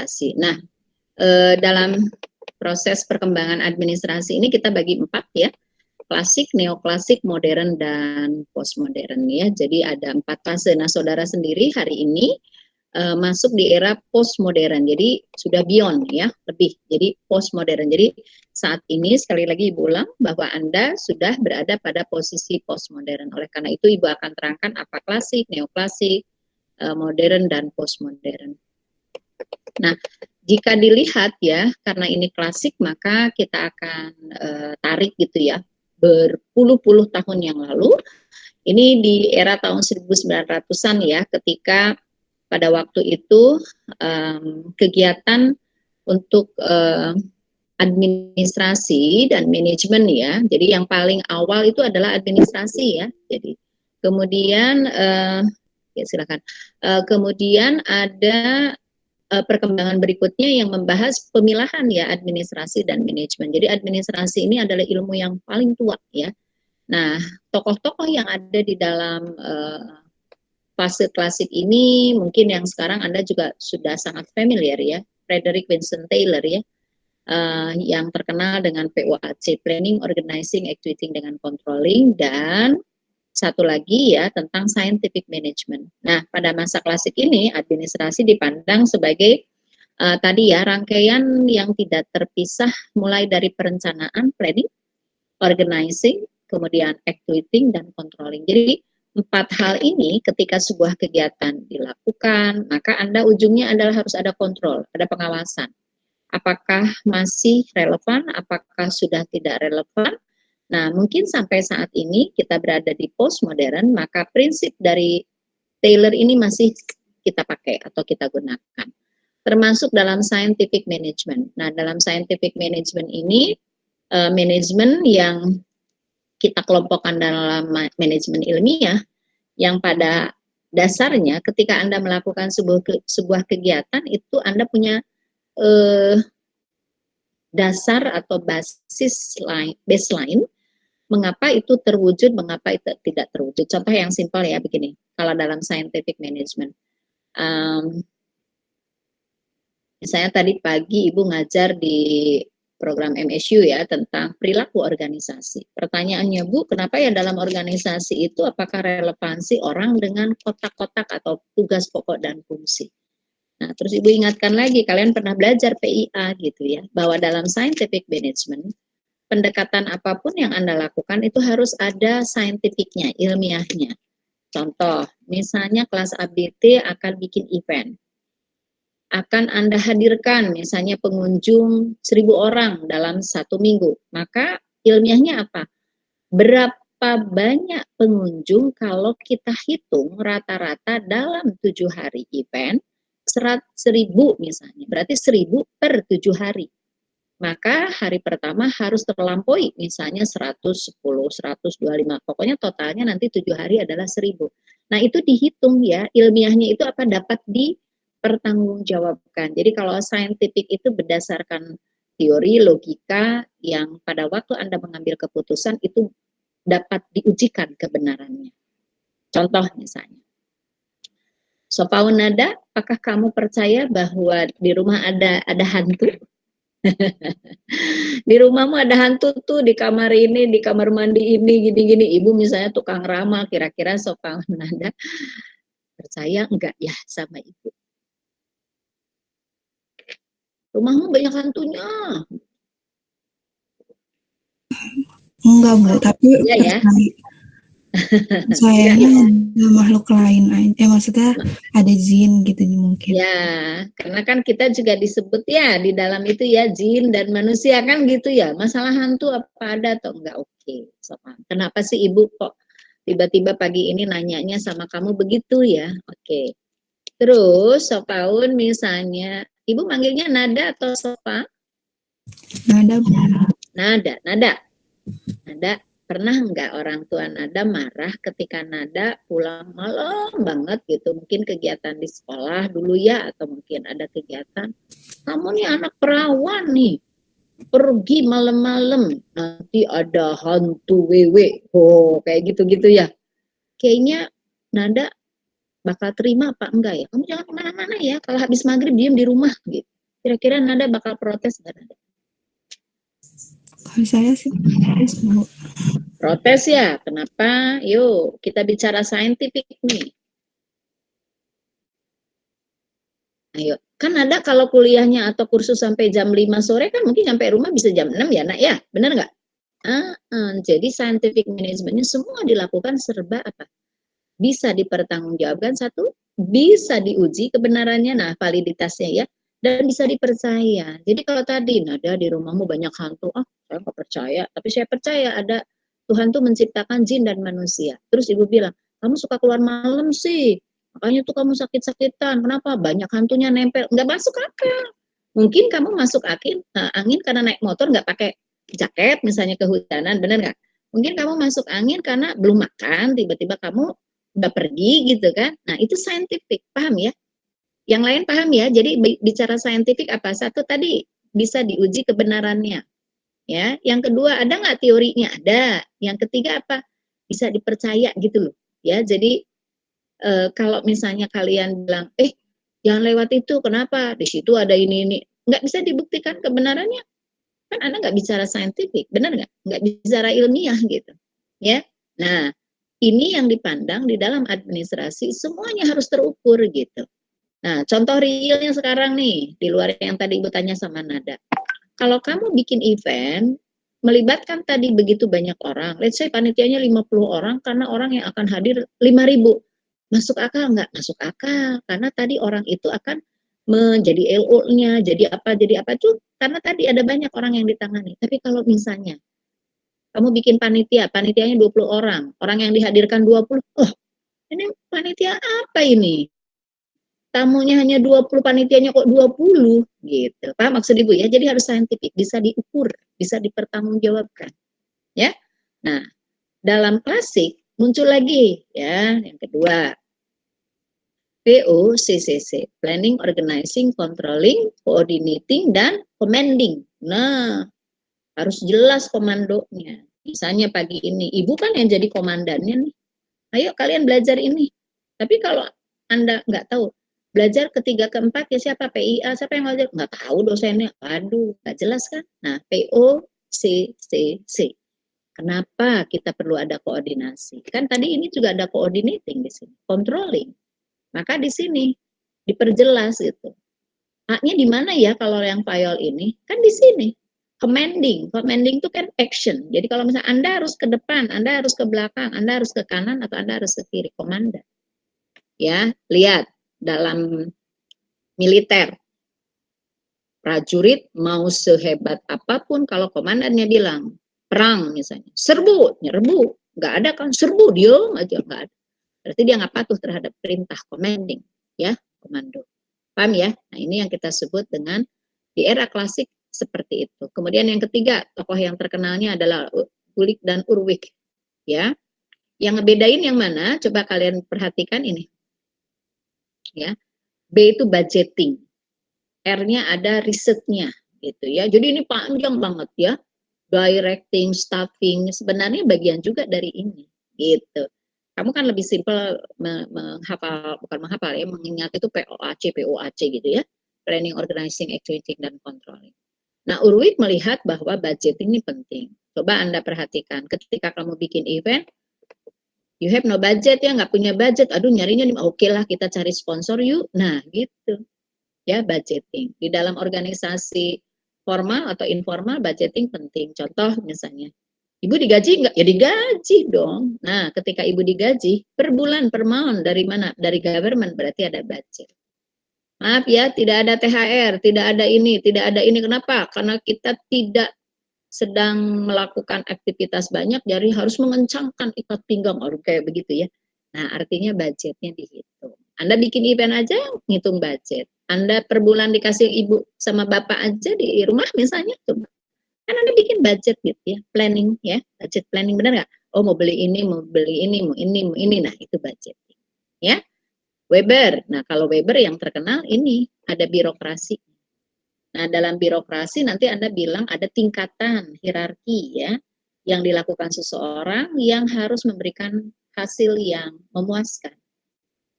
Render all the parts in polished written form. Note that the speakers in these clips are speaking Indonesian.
administrasi. Nah, dalam proses perkembangan administrasi ini kita bagi 4 ya, klasik, neoklasik, modern, dan postmodern ya. Jadi ada 4 fase. Nah, saudara sendiri hari ini masuk di era postmodern. Jadi sudah beyond ya, lebih. Jadi postmodern. Jadi saat ini sekali lagi Ibu ulang bahwa Anda sudah berada pada posisi postmodern. Oleh karena itu Ibu akan terangkan apa klasik, neoklasik, modern, dan postmodern. Nah, jika dilihat ya, karena ini klasik, maka kita akan tarik gitu ya, berpuluh-puluh tahun yang lalu. Ini di era tahun 1900-an ya, ketika pada waktu itu kegiatan untuk administrasi dan manajemen ya. Jadi yang paling awal itu adalah administrasi ya. Jadi kemudian ya silakan. Kemudian ada perkembangan berikutnya yang membahas pemilahan ya administrasi dan manajemen. Jadi administrasi ini adalah ilmu yang paling tua ya. Nah, tokoh-tokoh yang ada di dalam fase klasik ini mungkin yang sekarang Anda juga sudah sangat familiar ya, Frederick Winston Taylor ya, yang terkenal dengan POAC, Planning, Organizing, Executing, dengan Controlling, dan satu lagi ya tentang Scientific Management. Nah, pada masa klasik ini administrasi dipandang sebagai tadi ya rangkaian yang tidak terpisah mulai dari perencanaan, planning, organizing, kemudian executing, dan controlling. Jadi 4 hal ini ketika sebuah kegiatan dilakukan, maka Anda ujungnya adalah harus ada kontrol, ada pengawasan. Apakah masih relevan, apakah sudah tidak relevan. Nah, mungkin sampai saat ini kita berada di postmodern, maka prinsip dari Taylor ini masih kita pakai atau kita gunakan. Termasuk dalam scientific management. Nah, dalam scientific management ini, manajemen yang kita kelompokkan dalam manajemen ilmiah, yang pada dasarnya ketika Anda melakukan sebuah kegiatan itu Anda punya dasar atau baseline mengapa itu terwujud, mengapa itu tidak terwujud. Contoh yang simpel ya begini, kalau dalam scientific management, misalnya tadi pagi Ibu ngajar di program MSU ya tentang perilaku organisasi. Pertanyaannya Bu, kenapa ya dalam organisasi itu apakah relevansi orang dengan kotak-kotak atau tugas pokok dan fungsi? Nah, terus Ibu ingatkan lagi, kalian pernah belajar PIA gitu ya, bahwa dalam scientific management, pendekatan apapun yang Anda lakukan itu harus ada scientificnya, ilmiahnya. Contoh, misalnya kelas ABT akan bikin event. Akan Anda hadirkan misalnya pengunjung 1.000 orang dalam 1 minggu. Maka ilmiahnya apa? Berapa banyak pengunjung kalau kita hitung rata-rata dalam 7 hari event, 1.000 misalnya, berarti 1.000 per 7 hari. Maka hari pertama harus terlampaui misalnya 110, 125, pokoknya totalnya nanti 7 hari adalah 1.000. Nah itu dihitung ya, ilmiahnya itu apa dapat dipertanggungjawabkan. Jadi kalau scientific itu berdasarkan teori, logika yang pada waktu Anda mengambil keputusan itu dapat diujikan kebenarannya. Contoh misalnya, Sopaunada, apakah kamu percaya bahwa di rumah ada hantu? Di rumahmu ada hantu tuh, di kamar ini, di kamar mandi ini, gini-gini. Ibu misalnya tukang ramal, kira-kira Sopaunada percaya enggak ya sama ibu? Rumahmu banyak hantunya. Enggak Bu, tapi ya. Sayangnya ada makhluk lain aja, maksudnya ada jin gitu mungkin. Ya, karena kan kita juga disebut ya di dalam itu ya jin dan manusia kan gitu ya. Masalah hantu apa ada atau enggak? Oke, Sopan. Kenapa sih ibu kok tiba-tiba pagi ini nanyanya sama kamu begitu ya? Oke. Terus Sopaun misalnya, ibu manggilnya Nada atau Sopa? Nada Bu. Nada. Pernah nggak orang tua Nada marah ketika Nada pulang malam banget gitu, mungkin kegiatan di sekolah dulu ya, atau mungkin ada kegiatan, kamu nih anak perawan nih, pergi malam-malam, nanti ada hantu wewe, kayak gitu-gitu ya. Kayaknya Nada bakal terima apa enggak ya, kamu jangan kemana-mana ya, kalau habis maghrib diam di rumah gitu. Kira-kira Nada bakal protes nggak, Nada? Kalau saya sih protes, Bu. Protes ya, kenapa? Yuk, kita bicara saintifik nih. Ayo, kan ada kalau kuliahnya atau kursus sampai jam 5 sore kan mungkin sampai rumah bisa jam 6 ya, Nak ya? Benar nggak? Jadi scientific managementnya semua dilakukan serba apa? Bisa dipertanggungjawabkan satu, bisa diuji kebenarannya, nah validitasnya ya, dan bisa dipercaya. Jadi kalau tadi Nada di rumahmu banyak hantu, saya nggak percaya, tapi saya percaya ada Tuhan tuh menciptakan jin dan manusia. Terus ibu bilang, kamu suka keluar malam sih, makanya tuh kamu sakit-sakitan. Kenapa? Banyak hantunya nempel, nggak masuk akal. Mungkin kamu masuk angin karena naik motor nggak pakai jaket, misalnya kehujanan, bener nggak? Mungkin kamu masuk angin karena belum makan, tiba-tiba kamu udah pergi gitu kan. Nah, itu scientific, paham ya? Yang lain paham ya? Jadi bicara scientific apa? Satu tadi bisa diuji kebenarannya. Ya, yang kedua ada nggak teorinya? Ada. Yang ketiga apa? Bisa dipercaya gitu loh. Ya, jadi kalau misalnya kalian bilang, jangan lewat itu, kenapa? Di situ ada ini. Nggak bisa dibuktikan kebenarannya. Kan Anda nggak bicara saintifik, benar nggak? Nggak bicara ilmiah gitu. Ya, nah ini yang dipandang di dalam administrasi semuanya harus terukur gitu. Nah, contoh realnya sekarang nih, di luar yang tadi Ibu tanya sama Nada. Kalau kamu bikin event, melibatkan tadi begitu banyak orang, let's say panitianya 50 orang, karena orang yang akan hadir 5.000. Masuk akal nggak? Masuk akal, karena tadi orang itu akan menjadi LO-nya, jadi apa itu, karena tadi ada banyak orang yang ditangani. Tapi kalau misalnya kamu bikin panitianya 20 orang yang dihadirkan 20, ini panitia apa ini? Tamunya hanya 20, panitianya kok 20, gitu. Paham maksud Ibu ya? Jadi harus saintifik, bisa diukur, bisa dipertanggungjawabkan. Ya. Nah, dalam klasik muncul lagi ya, yang kedua. POCCC, Planning, Organizing, Controlling, Coordinating, dan Commanding. Nah, harus jelas komandonya. Misalnya pagi ini, Ibu kan yang jadi komandannya nih. Ayo kalian belajar ini. Tapi kalau Anda nggak tahu, belajar ketiga keempat ya siapa? PIA, siapa yang belajar? Nggak tahu dosennya. Waduh, nggak jelas kan? Nah, POCCC. Kenapa kita perlu ada koordinasi? Kan tadi ini juga ada coordinating di sini, controlling. Maka di sini diperjelas gitu. A-nya di mana ya kalau yang file ini? Kan di sini. Commanding. Commanding itu kan action. Jadi kalau misalnya Anda harus ke depan, Anda harus ke belakang, Anda harus ke kanan, atau Anda harus ke kiri. Komandan. Ya, lihat. Dalam militer, prajurit mau sehebat apapun, kalau komandannya bilang, perang misalnya, serbu, nyerbu. Nggak ada kan, serbu, diem aja, nggak ada. Berarti dia nggak patuh terhadap perintah commanding. Ya, komando. Paham ya? Nah, ini yang kita sebut dengan di era klasik seperti itu. Kemudian yang ketiga, tokoh yang terkenalnya adalah Ulik dan Urwik. Ya. Yang ngebedain yang mana? Coba kalian perhatikan ini. Ya. B itu budgeting. R-nya ada risetnya gitu ya. Jadi ini panjang banget ya. Directing, staffing, sebenarnya bagian juga dari ini gitu. Kamu kan lebih simpel menghafal, bukan menghafal ya, mengingat itu POAC gitu ya. Planning, Organizing, Executing, dan Controlling. Nah, Urwik melihat bahwa budgeting ini penting. Coba Anda perhatikan, ketika kamu bikin event, you have no budget ya, nggak punya budget, aduh nyarinya nih, oke lah kita cari sponsor yuk. Nah, gitu. Ya, budgeting. Di dalam organisasi formal atau informal, budgeting penting. Contoh misalnya, Ibu digaji nggak? Ya digaji dong. Nah, ketika Ibu digaji, per bulan, per month, dari mana? Dari government, berarti ada budget. Maaf ya, tidak ada THR, tidak ada ini, tidak ada ini. Kenapa? Karena kita tidak sedang melakukan aktivitas banyak, jadi harus mengencangkan ikat pinggang, kayak begitu ya. Nah, artinya budgetnya dihitung. Anda bikin event aja, ngitung budget. Anda per bulan dikasih ibu sama bapak aja di rumah misalnya, coba. Kan Anda bikin budget gitu ya, planning ya, budget planning, benar nggak? Oh, mau beli ini, mau beli ini, mau ini, mau ini. Nah, itu budget. Ya. Weber. Nah, kalau Weber yang terkenal ini ada birokrasi. Nah, dalam birokrasi nanti Anda bilang ada tingkatan hierarki ya yang dilakukan seseorang yang harus memberikan hasil yang memuaskan.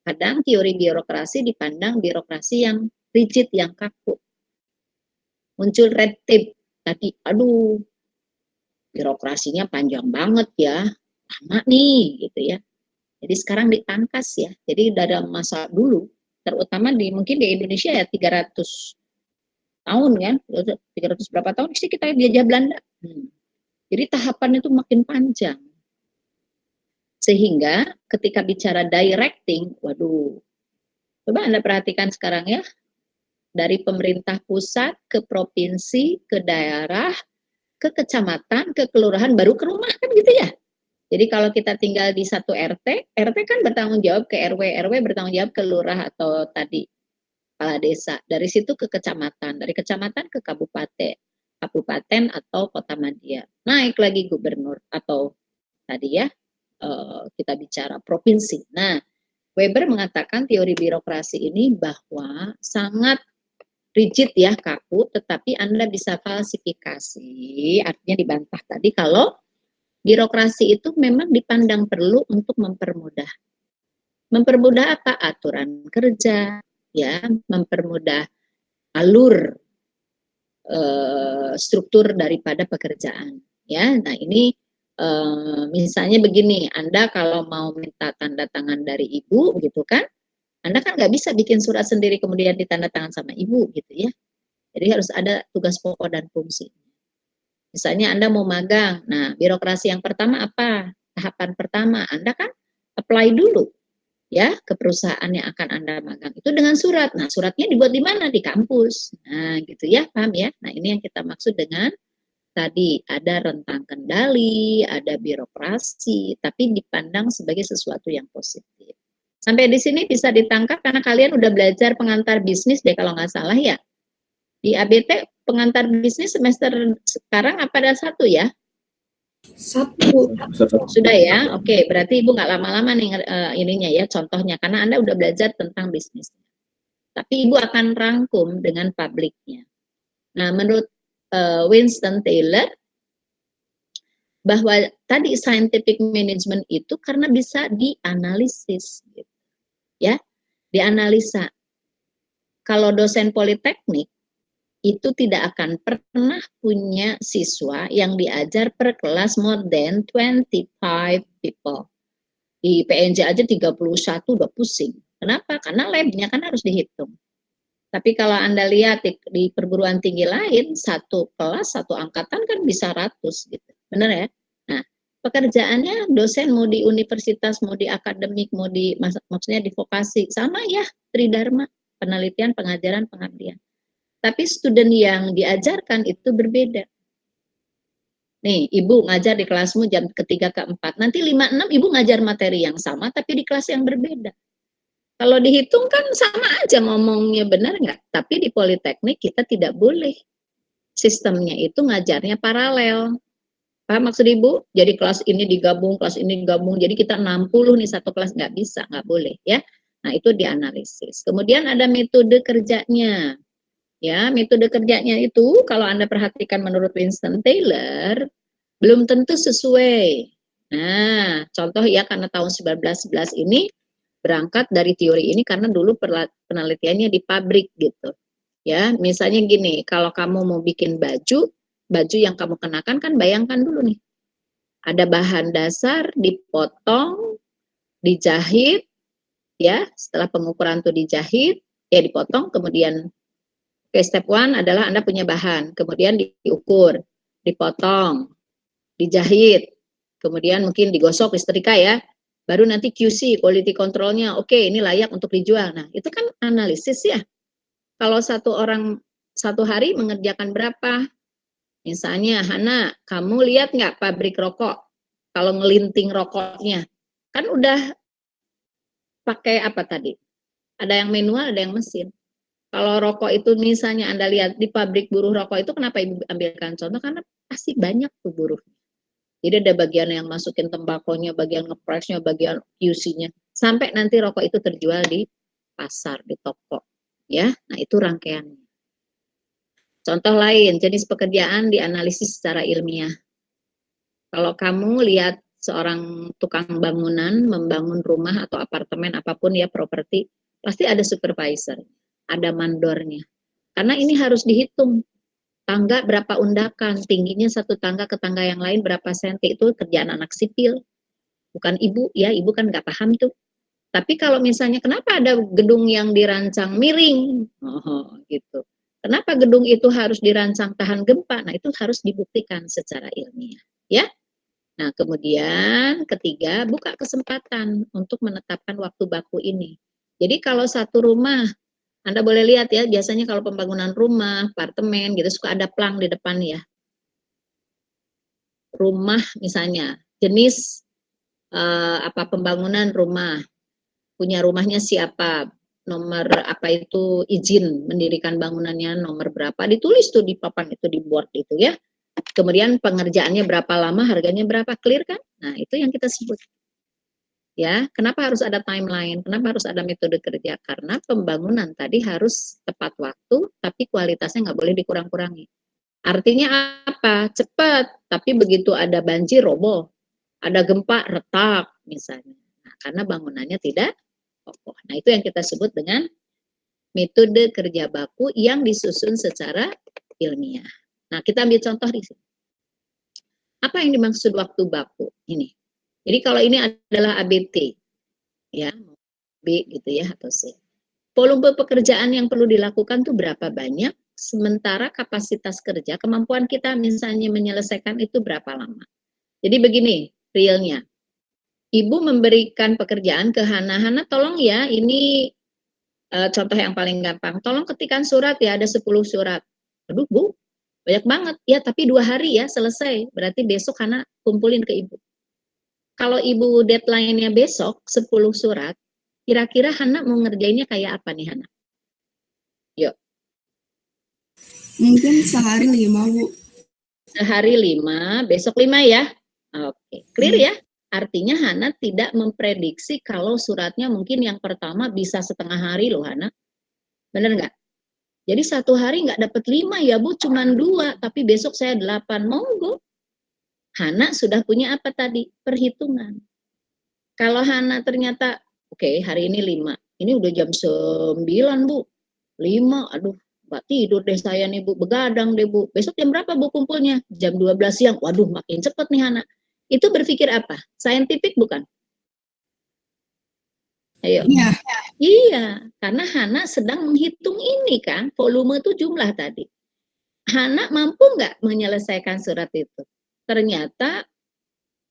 Kadang teori birokrasi dipandang birokrasi yang rigid, yang kaku. muncul red tape. Tadi, aduh, birokrasinya panjang banget ya, lama nih gitu ya. Jadi sekarang dipangkas ya. Jadi dari masa dulu, terutama mungkin di Indonesia ya 300 tahun kan, 300 berapa tahun sih kita dijajah Belanda. Jadi tahapan itu makin panjang. Sehingga ketika bicara directing, waduh, coba Anda perhatikan sekarang ya, dari pemerintah pusat ke provinsi, ke daerah, ke kecamatan, ke kelurahan, baru ke rumah kan gitu ya. Jadi kalau kita tinggal di satu RT, RT kan bertanggung jawab ke RW, RW bertanggung jawab ke lurah atau tadi kepala desa. Dari situ ke kecamatan, dari kecamatan ke kabupaten, kabupaten atau kota madya. Naik lagi gubernur atau tadi ya kita bicara provinsi. Nah, Weber mengatakan teori birokrasi ini bahwa sangat rigid ya, kaku, tetapi Anda bisa falsifikasi, artinya dibantah tadi kalau birokrasi itu memang dipandang perlu untuk mempermudah. Mempermudah apa? Aturan kerja, ya, mempermudah alur struktur daripada pekerjaan. Ya, nah ini misalnya begini, Anda kalau mau minta tanda tangan dari ibu, gitu kan? Anda kan nggak bisa bikin surat sendiri kemudian ditanda tangan sama ibu, gitu ya. Jadi harus ada tugas pokok dan fungsi. Misalnya Anda mau magang, nah birokrasi yang pertama apa? Tahapan pertama, Anda kan apply dulu ya ke perusahaan yang akan Anda magang. Itu dengan surat. Nah, suratnya dibuat di mana? Di kampus. Nah, gitu ya, paham ya? Nah, ini yang kita maksud dengan tadi ada rentang kendali, ada birokrasi, tapi dipandang sebagai sesuatu yang positif. Sampai di sini bisa ditangkap karena kalian udah belajar pengantar bisnis deh kalau nggak salah ya. Di ABT pengantar bisnis semester sekarang apa ada satu ya? Satu. Sudah ya, oke. Berarti Ibu nggak lama-lama nih ininya ya, contohnya. Karena Anda udah belajar tentang bisnis. Tapi Ibu akan rangkum dengan publiknya. Nah, menurut Winston Taylor, bahwa tadi scientific management itu karena bisa dianalisis. Gitu. Ya, dianalisa. Kalau dosen politeknik, itu tidak akan pernah punya siswa yang diajar per kelas more than 25 people. Di PNJ aja 31 udah pusing. Kenapa? Karena labnya kan harus dihitung. Tapi kalau Anda lihat di perguruan tinggi lain, satu kelas, satu angkatan kan bisa ratus gitu. Benar ya? Nah, pekerjaannya dosen mau di universitas, mau di akademik, mau di maksudnya di vokasi, sama ya, tridharma, penelitian, pengajaran, pengabdian. Tapi student yang diajarkan itu berbeda. Nih, Ibu ngajar di kelasmu jam ketiga keempat. Nanti 5-6 Ibu ngajar materi yang sama, tapi di kelas yang berbeda. Kalau dihitung kan sama aja ngomongnya, benar nggak? Tapi di Politeknik kita tidak boleh. Sistemnya itu ngajarnya paralel. Paham maksud Ibu? Jadi kelas ini digabung, kelas ini digabung. Jadi kita 60 nih satu kelas, nggak bisa, nggak boleh ya. Nah, itu dianalisis. Kemudian ada metode kerjanya. Ya, metode kerjanya itu kalau Anda perhatikan menurut Winston Taylor belum tentu sesuai. Nah, contoh ya karena tahun 1911 ini berangkat dari teori ini karena dulu penelitiannya di pabrik gitu. Ya, misalnya gini, kalau kamu mau bikin baju yang kamu kenakan kan bayangkan dulu nih. Ada bahan dasar dipotong, dijahit ya, setelah pengukuran tuh dijahit, ya dipotong kemudian oke, step one adalah Anda punya bahan, kemudian diukur, dipotong, dijahit, kemudian mungkin digosok, disetrika ya, baru nanti QC, quality controlnya, oke ini layak untuk dijual. Nah, itu kan analisis ya. Kalau satu orang satu hari mengerjakan berapa? Misalnya, Hana, kamu lihat nggak pabrik rokok? Kalau ngelinting rokoknya, kan udah pakai apa tadi? Ada yang manual, ada yang mesin. Kalau rokok itu misalnya Anda lihat di pabrik buruh rokok itu kenapa Ibu ambilkan contoh? Karena pasti banyak tuh buruh. Jadi ada bagian yang masukin tembakonya, bagian ngepresnya, bagian QC-nya. Sampai nanti rokok itu terjual di pasar, di toko. Ya, nah itu rangkaiannya. Contoh lain, jenis pekerjaan dianalisis secara ilmiah. Kalau kamu lihat seorang tukang bangunan, membangun rumah atau apartemen apapun ya properti, pasti ada supervisor. Ada mandornya. Karena ini harus dihitung. tangga berapa undakan, tingginya satu tangga ke tangga yang lain berapa senti, itu kerjaan anak sipil, bukan ibu ya, ibu kan nggak paham tuh. Tapi kalau misalnya kenapa ada gedung yang dirancang miring, gitu. Kenapa gedung itu harus dirancang tahan gempa? Nah, itu harus dibuktikan secara ilmiah, ya. Nah, kemudian ketiga, buka kesempatan untuk menetapkan waktu baku ini. Jadi kalau satu rumah, Anda boleh lihat ya, biasanya kalau pembangunan rumah, apartemen gitu suka ada plang di depan ya. Rumah misalnya, jenis pembangunan rumah, punya rumahnya siapa, nomor apa itu izin mendirikan bangunannya, nomor berapa, ditulis tuh di papan itu, di board itu ya. Kemudian pengerjaannya berapa lama, harganya berapa, clear kan? Nah, itu yang kita sebut. Ya, kenapa harus ada timeline? Kenapa harus ada metode kerja? Karena pembangunan tadi harus tepat waktu, tapi kualitasnya nggak boleh dikurang-kurangi. Artinya apa? Cepat, tapi begitu ada banjir roboh, ada gempa retak misalnya. Nah, karena bangunannya tidak kokoh. Nah, itu yang kita sebut dengan metode kerja baku yang disusun secara ilmiah. Nah, kita ambil contoh di sini. Apa yang dimaksud waktu baku ini? Jadi kalau ini adalah ABT, ya, B gitu ya, atau C. Volume pekerjaan yang perlu dilakukan tuh berapa banyak, sementara kapasitas kerja, kemampuan kita misalnya menyelesaikan itu berapa lama. Jadi begini, realnya. Ibu memberikan pekerjaan ke Hana, Hana tolong ya, ini contoh yang paling gampang, tolong ketikan surat ya, ada 10 surat. Aduh Bu, banyak banget. Ya tapi 2 hari ya selesai, berarti besok Hana kumpulin ke Ibu. Kalau Ibu deadline-nya besok 10 surat, kira-kira Hana mau ngerjainnya kayak apa nih Hana? Yuk. Mungkin sehari 5, Bu. Sehari 5, besok 5 ya. Oke, clear ya? Artinya Hana tidak memprediksi kalau suratnya mungkin yang pertama bisa setengah hari loh Hana. Bener nggak? Jadi 1 hari nggak dapat 5 ya Bu, cuman 2, tapi besok saya 8, monggo. Hana sudah punya apa tadi? Perhitungan. Kalau Hana ternyata, oke, hari ini 5, ini udah jam 9 Bu, 5, aduh nggak tidur deh saya nih Bu, begadang deh Bu. Besok jam berapa Bu kumpulnya? Jam 12 siang, waduh makin cepet nih Hana. Itu berpikir apa? Scientific bukan? Ayo. Iya. Iya, karena Hana sedang menghitung ini kan, volume itu jumlah tadi. Hana mampu nggak menyelesaikan surat itu? Ternyata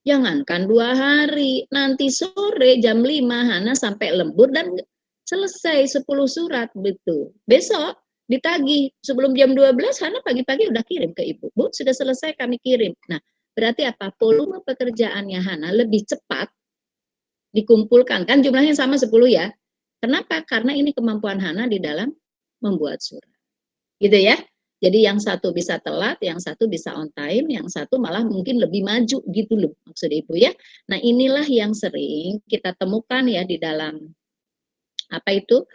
jangankan 2 hari, nanti sore jam 5 Hana sampai lembur dan selesai 10 surat gitu. Besok ditagih sebelum jam 12 Hana pagi-pagi udah kirim ke Ibu. Bu, sudah selesai kami kirim. Nah, berarti apa? Volume pekerjaannya Hana lebih cepat dikumpulkan. Kan jumlahnya sama 10 ya. Kenapa? Karena ini kemampuan Hana di dalam membuat surat. Gitu ya. Jadi yang satu bisa telat, yang satu bisa on time, yang satu malah mungkin lebih maju gitu loh maksud Ibu ya. Nah, inilah yang sering kita temukan ya di dalam apa itu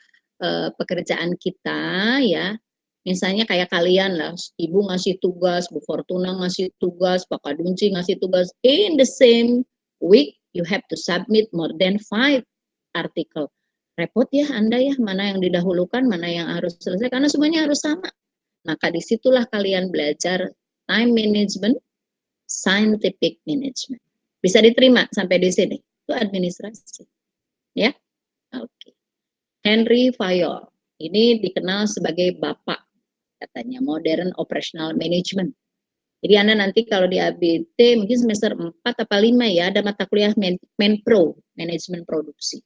pekerjaan kita ya. Misalnya kayak kalian lah, Ibu ngasih tugas, Bu Fortuna ngasih tugas, Pak Kadunci ngasih tugas, in the same week you have to submit more than 5 artikel. Repot ya Anda ya, mana yang didahulukan, mana yang harus selesai, karena semuanya harus sama. Maka disitulah kalian belajar time management, scientific management. Bisa diterima sampai di sini. Itu administrasi. Ya, oke. Henry Fayol, ini dikenal sebagai bapak, katanya, modern operational management. Jadi Anda nanti kalau di ABT mungkin semester 4 atau 5 ya, ada mata kuliah Menpro, manajemen produksi.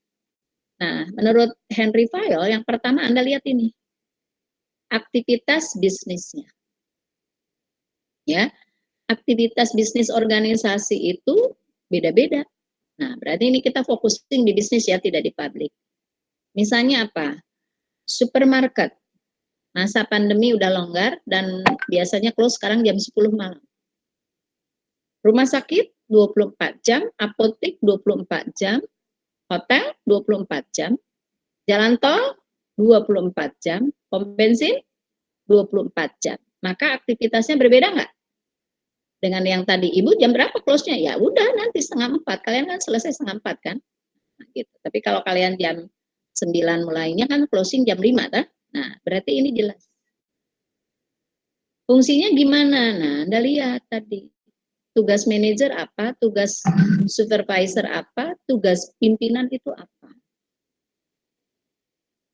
Nah, menurut Henry Fayol, yang pertama Anda lihat ini, aktivitas bisnisnya. Ya, aktivitas bisnis organisasi itu beda-beda. Nah, berarti ini kita focusing di bisnis ya, tidak di publik. Misalnya apa? Supermarket. Masa pandemi udah longgar dan biasanya close sekarang jam 10 malam. Rumah sakit 24 jam, apotek 24 jam, hotel 24 jam, jalan tol 24 jam, pom bensin 24 jam. Maka aktivitasnya berbeda nggak? Dengan yang tadi, Ibu jam berapa close-nya? Ya udah nanti 3:30, kalian kan selesai 3:30 kan? Nah, gitu. Tapi kalau kalian jam 9 mulainya kan closing jam 5 kan? Nah, berarti ini jelas. Fungsinya gimana? Nah, Anda lihat tadi. Tugas manajer apa, tugas supervisor apa, tugas pimpinan itu apa.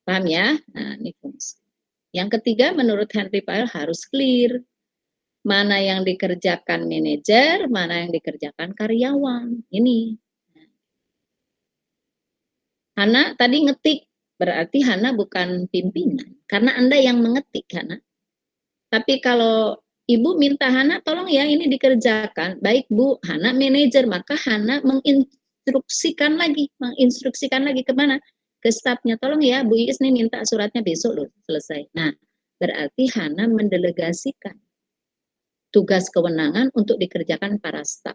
Paham ya? Nah, ini fungsi. Yang ketiga, menurut Henry Fayol harus clear. Mana yang dikerjakan manajer, mana yang dikerjakan karyawan. Ini. Hana tadi ngetik, berarti Hana bukan pimpinan. Karena Anda yang mengetik, Hana. Tapi kalau Ibu minta Hana, tolong ya ini dikerjakan. Baik Bu, Hana manajer, maka Hana menginstruksikan lagi kemana? Ke stafnya, tolong ya Bu Iis nih minta suratnya besok loh, selesai. Nah, berarti Hana mendelegasikan tugas kewenangan untuk dikerjakan para staf.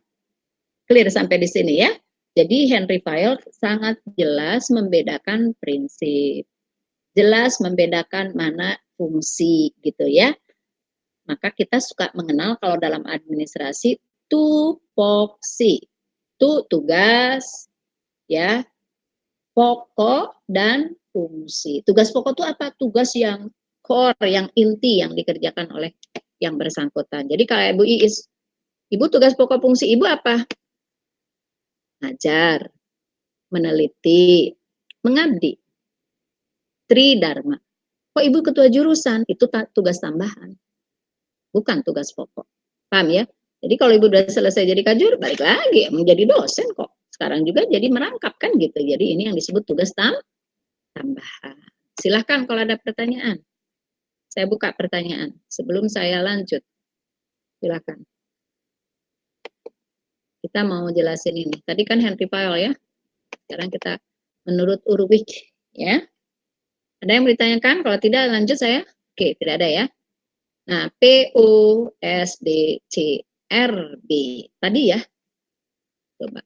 Clear sampai di sini ya? Jadi Henry Fayol sangat jelas membedakan prinsip. Jelas membedakan mana fungsi gitu ya. Maka kita suka mengenal kalau dalam administrasi tupoksi. Tu tugas ya, pokok dan fungsi. Tugas pokok itu apa? Tugas yang core, yang inti yang dikerjakan oleh yang bersangkutan. Jadi kalau Ibu Iis, Ibu tugas pokok fungsi Ibu apa? Ngajar, meneliti, mengabdi. Tridharma. Kok Ibu ketua jurusan? Itu tugas tambahan. Bukan tugas pokok. Paham ya? Jadi kalau Ibu udah selesai jadi kajur, balik lagi menjadi dosen kok. Sekarang juga jadi merangkap kan gitu. Jadi ini yang disebut tugas tambahan. Silahkan kalau ada pertanyaan. Saya buka pertanyaan sebelum saya lanjut. Silahkan. Kita mau jelasin ini. Tadi kan Henry Fayol ya. Sekarang kita menurut Urwich ya. Ada yang ditanyakan? Kalau tidak lanjut saya. Oke, tidak ada ya. Nah, PUSDCRB tadi ya. Coba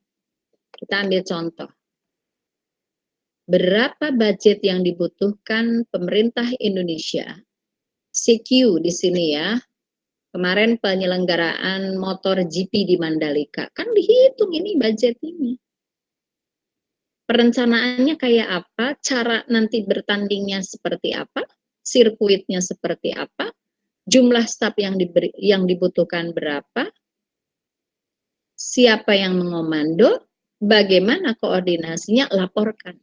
kita ambil contoh. Berapa budget yang dibutuhkan pemerintah Indonesia? CQ di sini ya. Kemarin penyelenggaraan motor GP di Mandalika. Kan dihitung ini budget ini. Perencanaannya kayak apa? Cara nanti bertandingnya seperti apa? Sirkuitnya seperti apa? Jumlah staf yang dibutuhkan berapa, siapa yang mengomando, bagaimana koordinasinya, laporkan.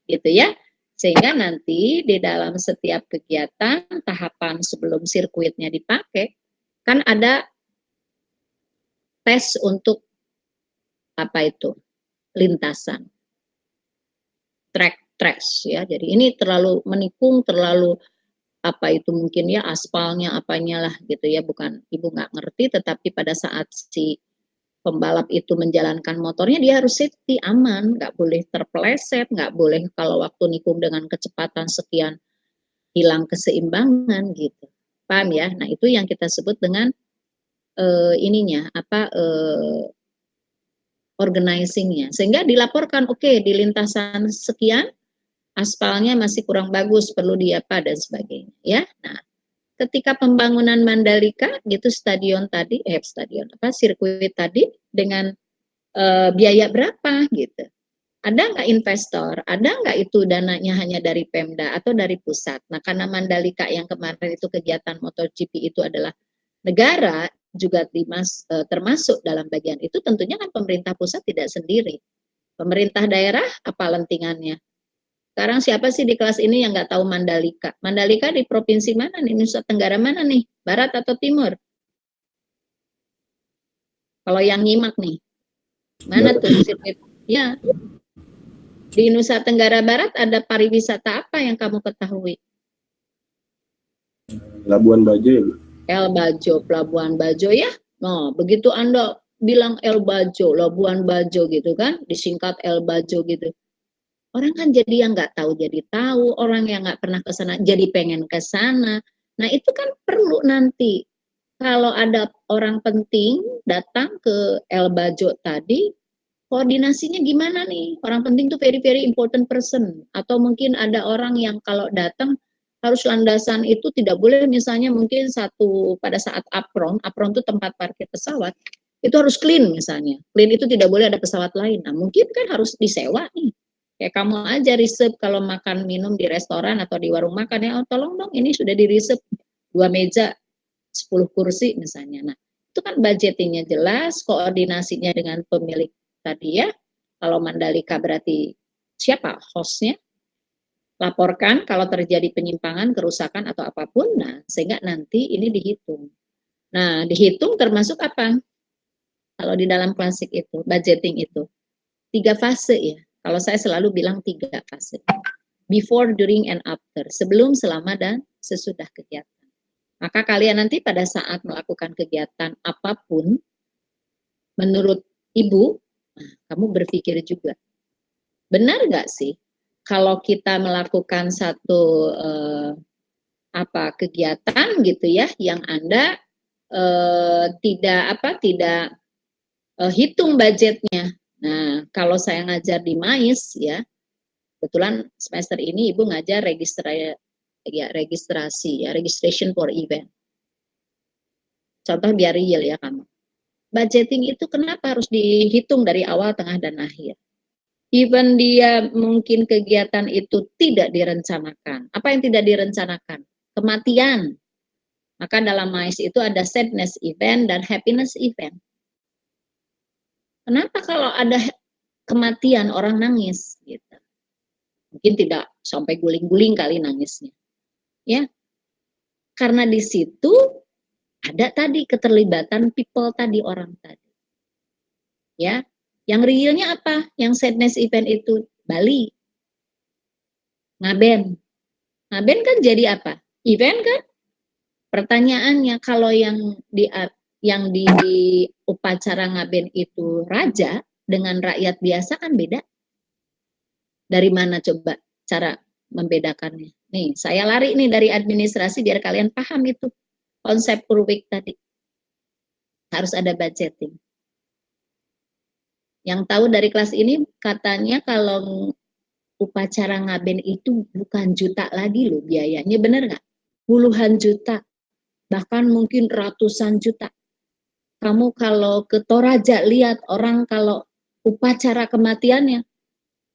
Gitu ya. Sehingga nanti di dalam setiap kegiatan, tahapan sebelum sirkuitnya dipakai, kan ada tes untuk apa itu? Lintasan. Track ya. Jadi ini terlalu menikung, terlalu apa itu mungkin ya aspalnya apanya lah gitu ya, bukan Ibu nggak ngerti, tetapi pada saat si pembalap itu menjalankan motornya dia harus safety, aman, nggak boleh terpeleset, nggak boleh kalau waktu nikung dengan kecepatan sekian hilang keseimbangan gitu, paham ya? Nah itu yang kita sebut dengan ininya apa organizingnya, sehingga dilaporkan oke, di lintasan sekian aspalnya masih kurang bagus, perlu diapa dan sebagainya ya. Nah, ketika pembangunan Mandalika gitu sirkuit tadi dengan biaya berapa gitu. Ada nggak investor? Ada nggak itu dananya hanya dari Pemda atau dari pusat? Nah, karena Mandalika yang kemarin itu kegiatan MotoGP itu adalah negara juga termasuk dalam bagian itu, tentunya kan pemerintah pusat tidak sendiri. Pemerintah daerah apa lentingannya? Sekarang siapa sih di kelas ini yang nggak tahu Mandalika? Mandalika di provinsi mana nih? Nusa Tenggara mana nih? Barat atau timur? Kalau yang nyimak nih, mana tuh sirkuit? Ya, di Nusa Tenggara Barat ada pariwisata apa yang kamu ketahui? Labuan Bajo. El Bajo, Pelabuhan Bajo ya. Nah, begitu Anda bilang El Bajo, Labuan Bajo gitu kan, disingkat El Bajo gitu. Orang kan jadi yang nggak tahu jadi tahu, orang yang nggak pernah ke sana jadi pengen ke sana. Nah itu kan perlu nanti kalau ada orang penting datang ke El Bajo tadi, koordinasinya gimana nih? Orang penting tuh very very important person. Atau mungkin ada orang yang kalau datang harus landasan itu tidak boleh, misalnya mungkin pada saat apron itu tempat parkir pesawat, itu harus clean misalnya. Clean itu tidak boleh ada pesawat lain. Nah mungkin kan harus disewa nih. Kayak kamu aja resep kalau makan minum di restoran atau di warung makan ya, oh, tolong dong ini sudah di resep 2 meja 10 kursi misalnya. Nah, itu kan budgetingnya jelas, koordinasinya dengan pemilik tadi ya. Kalau Mandalika berarti siapa hostnya? Laporkan kalau terjadi penyimpangan, kerusakan atau apapun. Nah, sehingga nanti ini dihitung. Nah, dihitung termasuk apa? Kalau di dalam klasik itu, budgeting itu 3 fase ya. Kalau saya selalu bilang 3 fase. Before, during, and after. Sebelum, selama, dan sesudah kegiatan. Maka kalian nanti pada saat melakukan kegiatan apapun, menurut Ibu, kamu berpikir juga, benar nggak sih kalau kita melakukan satu kegiatan gitu ya, yang Anda tidak hitung budgetnya. Nah, kalau saya ngajar di MAIS ya, kebetulan semester ini Ibu ngajar registrasi ya, registration for event. Contoh biar real ya kamu. Budgeting itu kenapa harus dihitung dari awal, tengah, dan akhir? Even dia mungkin kegiatan itu tidak direncanakan. Apa yang tidak direncanakan? Kematian. Maka dalam MAIS itu ada sadness event dan happiness event. Kenapa kalau ada kematian orang nangis? Gitu. Mungkin tidak sampai guling-guling kali nangisnya. Ya, karena di situ ada tadi keterlibatan people tadi, orang tadi. Ya, yang realnya apa? Yang sadness event itu Bali, Ngaben. Ngaben kan jadi apa? Event kan? Pertanyaannya kalau yang di upacara Ngaben itu raja dengan rakyat biasa kan beda. Dari mana coba cara membedakannya? Nih, saya lari nih dari administrasi biar kalian paham itu konsep Purwik tadi. Harus ada budgeting. Yang tahu dari kelas ini katanya kalau upacara Ngaben itu bukan juta lagi loh biayanya, bener nggak? Puluhan juta, bahkan mungkin ratusan juta. Kamu kalau ke Toraja lihat orang kalau upacara kematiannya,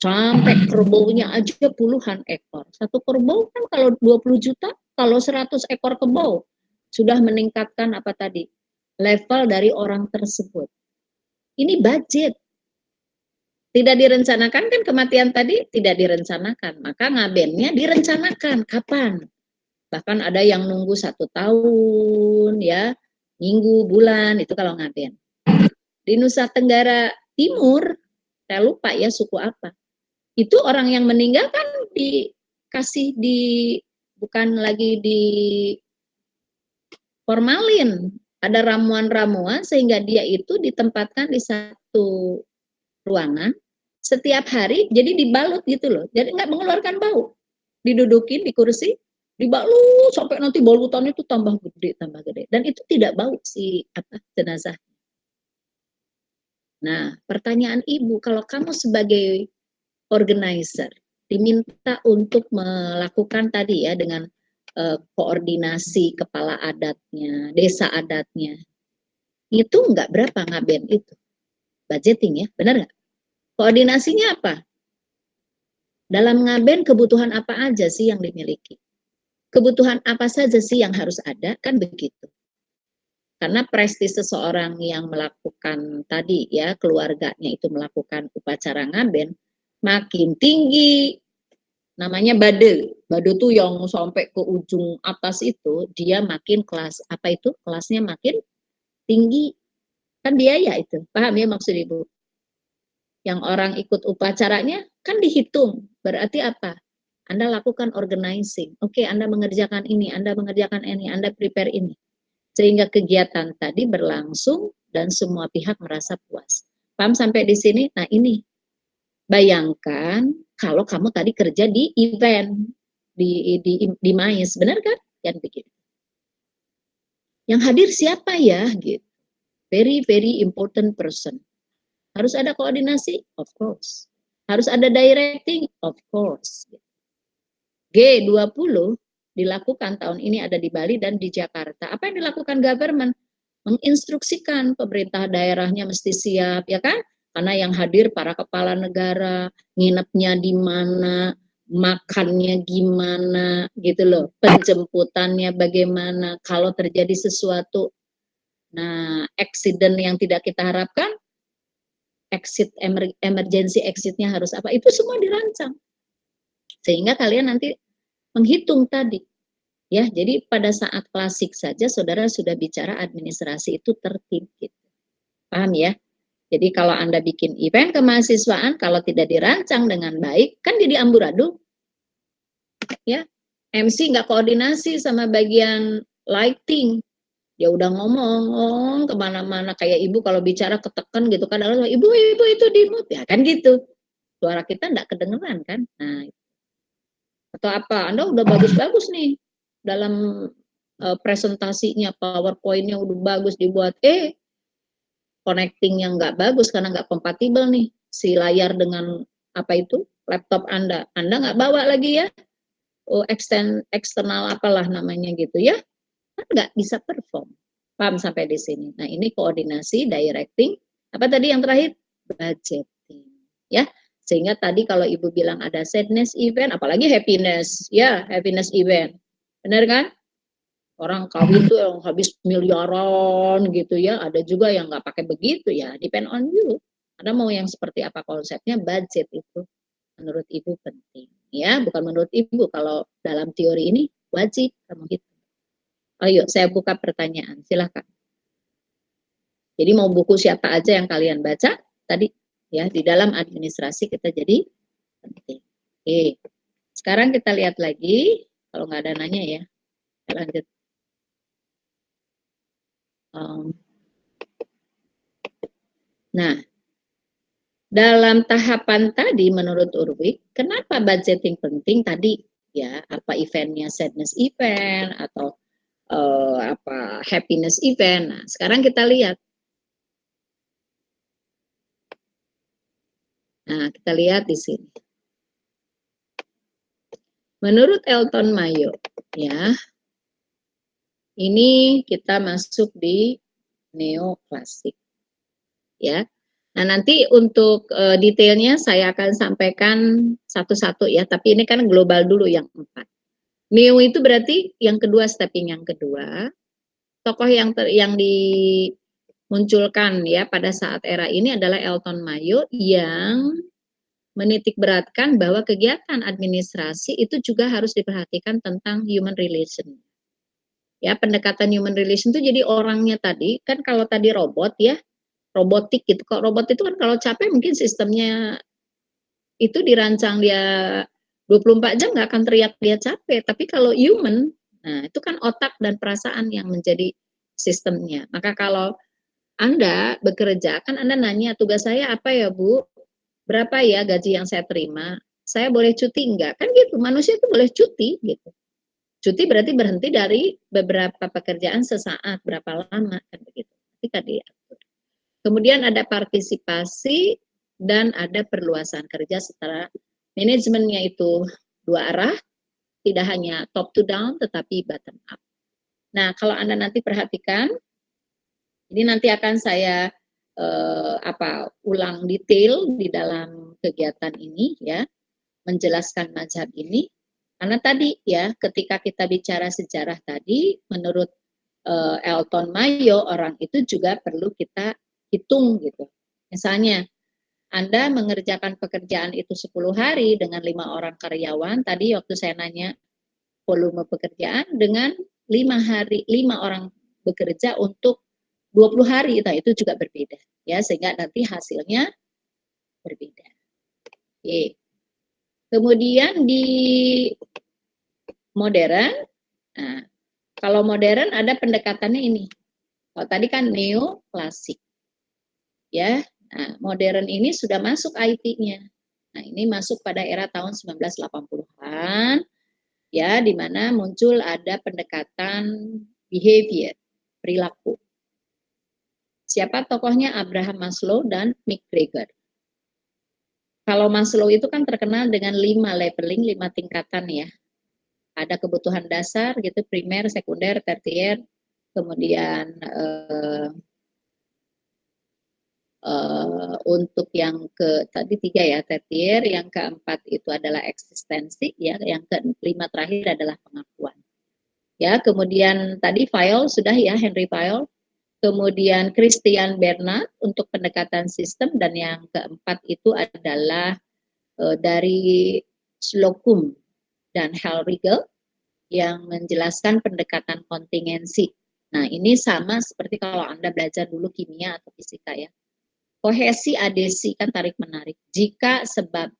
sampai kerbaunya aja puluhan ekor. Satu kerbau kan kalau 20 juta, kalau 100 ekor kerbau, sudah meningkatkan apa tadi? Level dari orang tersebut. Ini budget. Tidak direncanakan kan kematian tadi? Tidak direncanakan. Maka ngabennya direncanakan. Kapan? Bahkan ada yang nunggu 1 tahun, ya, minggu, bulan, itu kalau ngaben. Di Nusa Tenggara Timur, saya lupa ya suku apa. Itu orang yang meninggal kan dikasih bukan lagi di formalin. Ada ramuan-ramuan sehingga dia itu ditempatkan di satu ruangan setiap hari, jadi dibalut gitu loh. Jadi nggak mengeluarkan bau. Didudukin di kursi, dibalut sampai nanti balutannya itu tambah gede. Dan itu tidak bau si jenazah. Nah, pertanyaan Ibu, kalau kamu sebagai organizer diminta untuk melakukan tadi ya dengan koordinasi kepala adatnya, desa adatnya, itu nggak berapa ngaben itu budgeting ya, benar nggak? Koordinasinya apa? Dalam ngaben kebutuhan apa aja sih yang dimiliki? Kebutuhan apa saja sih yang harus ada? Kan begitu. Karena prestis seseorang yang melakukan tadi ya, keluarganya itu melakukan upacara ngaben, makin tinggi, namanya bade. Bade tuh yang sampai ke ujung atas itu, dia makin kelas, apa itu? Kelasnya makin tinggi. Kan biaya itu, paham ya maksud Ibu? Yang orang ikut upacaranya kan dihitung. Berarti apa? Anda lakukan organizing. Oke, Anda mengerjakan ini, Anda mengerjakan ini, Anda prepare ini. Sehingga kegiatan tadi berlangsung dan semua pihak merasa puas. Paham sampai di sini? Nah ini, bayangkan kalau kamu tadi kerja di event, di MAIS, benar kan? Yang begitu. Yang hadir siapa ya? Gitu. Very, very important person. Harus ada koordinasi? Of course. Harus ada directing? Of course. G20 dilakukan tahun ini ada di Bali dan di Jakarta. Apa yang dilakukan government? Menginstruksikan pemerintah daerahnya mesti siap, ya kan? Karena yang hadir para kepala negara, nginepnya di mana, makannya gimana gitu loh, penjemputannya bagaimana, kalau terjadi sesuatu, nah accident yang tidak kita harapkan, emergency exitnya harus apa, itu semua dirancang. Sehingga kalian nanti menghitung tadi. Ya, jadi pada saat klasik saja saudara sudah bicara administrasi itu tertib gitu. Paham ya? Jadi kalau Anda bikin event kemahasiswaan kalau tidak dirancang dengan baik kan jadi amburadul. Ya. MC nggak koordinasi sama bagian lighting. Dia udah ngomong kemana-mana kayak ibu kalau bicara ketekan gitu kan, ibu itu di mute ya kan gitu. Suara kita nggak kedengeran kan. Nah, atau apa? Anda udah bagus-bagus nih dalam presentasinya, PowerPoint-nya udah bagus dibuat, connecting yang nggak bagus karena nggak kompatibel nih si layar dengan apa itu laptop Anda nggak bawa lagi ya, eksternal apalah namanya gitu ya, kan nggak bisa perform. Paham sampai di sini? Nah ini koordinasi, directing, apa tadi yang terakhir? Budgeting, ya. Sehingga tadi kalau ibu bilang ada sadness event, apalagi happiness, ya happiness event, benar kan? Orang kawin tuh yang habis miliaran gitu ya, ada juga yang nggak pakai begitu ya, depend on you. Anda mau yang seperti apa konsepnya, budget itu menurut ibu penting. Ya, bukan menurut ibu, kalau dalam teori ini wajib kamu hitung. Ayo, saya buka pertanyaan, silakan. Jadi mau buku siapa aja yang kalian baca tadi ya, di dalam administrasi kita jadi penting. Oke, sekarang kita lihat lagi, kalau nggak ada nanya ya, kita lanjut. Nah, dalam tahapan tadi menurut Urwik, kenapa budgeting penting tadi ya, apa eventnya sadness event atau apa happiness event. Nah, sekarang kita lihat. Nah, kita lihat di sini. Menurut Elton Mayo, ya, ini kita masuk di neoklasik, ya. Nah, nanti untuk detailnya saya akan sampaikan satu-satu ya, tapi ini kan global dulu yang 4. Neo itu berarti yang kedua, stepping yang kedua. Tokoh yang dimunculkan ya pada saat era ini adalah Elton Mayo yang menitik beratkan bahwa kegiatan administrasi itu juga harus diperhatikan tentang human relation. Ya, pendekatan human relation itu jadi orangnya tadi, kan kalau tadi robot ya, robotik gitu. Kok robot itu kan kalau capek mungkin sistemnya itu dirancang dia 24 jam nggak akan teriak dia capek. Tapi kalau human, nah itu kan otak dan perasaan yang menjadi sistemnya. Maka kalau Anda bekerja, kan Anda nanya, tugas saya apa ya Bu? Berapa ya gaji yang saya terima? Saya boleh cuti enggak? Kan gitu, manusia itu boleh cuti gitu. Cuti berarti berhenti dari beberapa pekerjaan sesaat, berapa lama, kan begitu. Ketika diatur. Kemudian ada partisipasi dan ada perluasan kerja setelah manajemennya itu dua arah, tidak hanya top to down tetapi bottom up. Nah, kalau Anda nanti perhatikan, ini nanti akan saya ulang detail di dalam kegiatan ini ya, menjelaskan mazhab ini. Karena tadi ya, ketika kita bicara sejarah tadi, menurut Elton Mayo, orang itu juga perlu kita hitung gitu. Misalnya, Anda mengerjakan pekerjaan itu 10 hari dengan 5 orang karyawan, tadi waktu saya nanya volume pekerjaan dengan 5 orang bekerja untuk 20 hari, nah itu juga berbeda ya, sehingga nanti hasilnya berbeda. Oke. Kemudian di modern, nah, kalau modern ada pendekatannya ini. Kalau tadi kan neo klasik, ya. Nah, modern ini sudah masuk IT-nya. Nah, ini masuk pada era tahun 1980-an, ya, di mana muncul ada pendekatan behavior, perilaku. Siapa tokohnya? Abraham Maslow dan Mick Greger. Kalau Maslow itu kan terkenal dengan 5 leveling, 5 tingkatan ya. Ada kebutuhan dasar gitu, primer, sekunder, tertier, kemudian Untuk yang tadi 3 ya, tertier, yang keempat itu adalah eksistensi, ya, yang kelima terakhir adalah pengakuan. Ya, kemudian tadi Fayol sudah ya, Henry Fayol, kemudian Christian Bernard untuk pendekatan sistem, dan yang keempat itu adalah dari Slocum dan Hal Rigel yang menjelaskan pendekatan kontingensi. Nah, ini sama seperti kalau Anda belajar dulu kimia atau fisika ya. Kohesi adesi kan tarik menarik. Jika sebab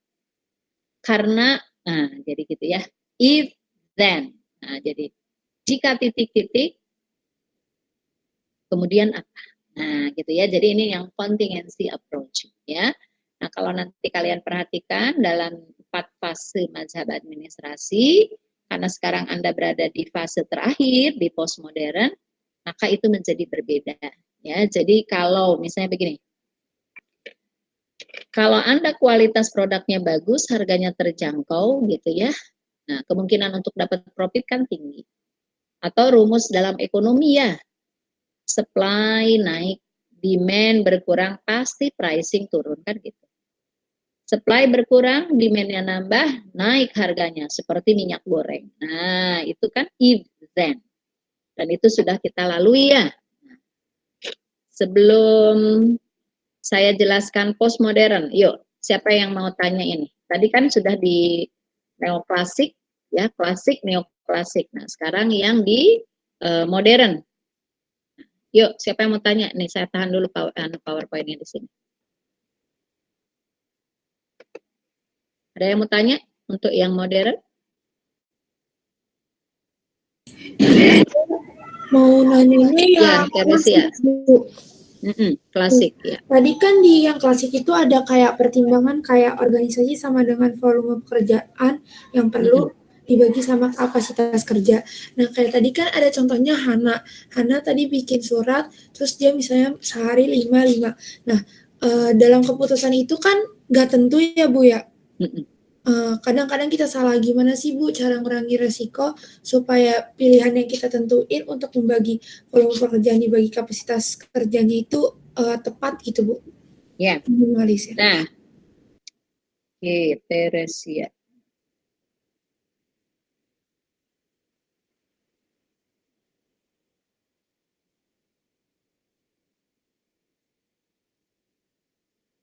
karena, nah jadi gitu ya. If then. Nah, jadi jika titik-titik kemudian apa? Nah, gitu ya. Jadi ini yang contingency approach ya. Nah, kalau nanti kalian perhatikan dalam 4 fase mazhab administrasi, karena sekarang Anda berada di fase terakhir di postmodern, maka itu menjadi berbeda ya. Jadi kalau misalnya begini, kalau Anda kualitas produknya bagus, harganya terjangkau gitu ya. Nah, kemungkinan untuk dapat profit kan tinggi. Atau rumus dalam ekonomi ya, supply naik, demand berkurang, pasti pricing turun kan gitu. Supply berkurang, demand-nya nambah, naik harganya seperti minyak goreng. Nah, itu kan if then. Dan itu sudah kita lalui ya. Sebelum saya jelaskan postmodern, yuk siapa yang mau tanya ini? Tadi kan sudah di neoklasik, ya klasik, neoklasik. Nah sekarang yang di modern. Yuk siapa yang mau tanya? Nih saya tahan dulu PowerPoint-nya di sini. Ada yang mau tanya untuk yang modern? Mau nanyanya ya Teresia. Klasik ya. Tadi kan di yang klasik itu ada kayak pertimbangan kayak organisasi sama dengan volume pekerjaan yang perlu dibagi sama kapasitas kerja. Nah kayak tadi kan ada contohnya Hana. Hana tadi bikin surat, terus dia misalnya sehari 5. Nah dalam keputusan itu kan nggak tentu ya Bu ya. Kadang-kadang kita salah, gimana sih Bu cara ngurangi resiko supaya pilihan yang kita tentuin untuk membagi volume pekerjaan dibagi kapasitas kerjanya itu tepat gitu Bu? Ya. Nah, Teresia.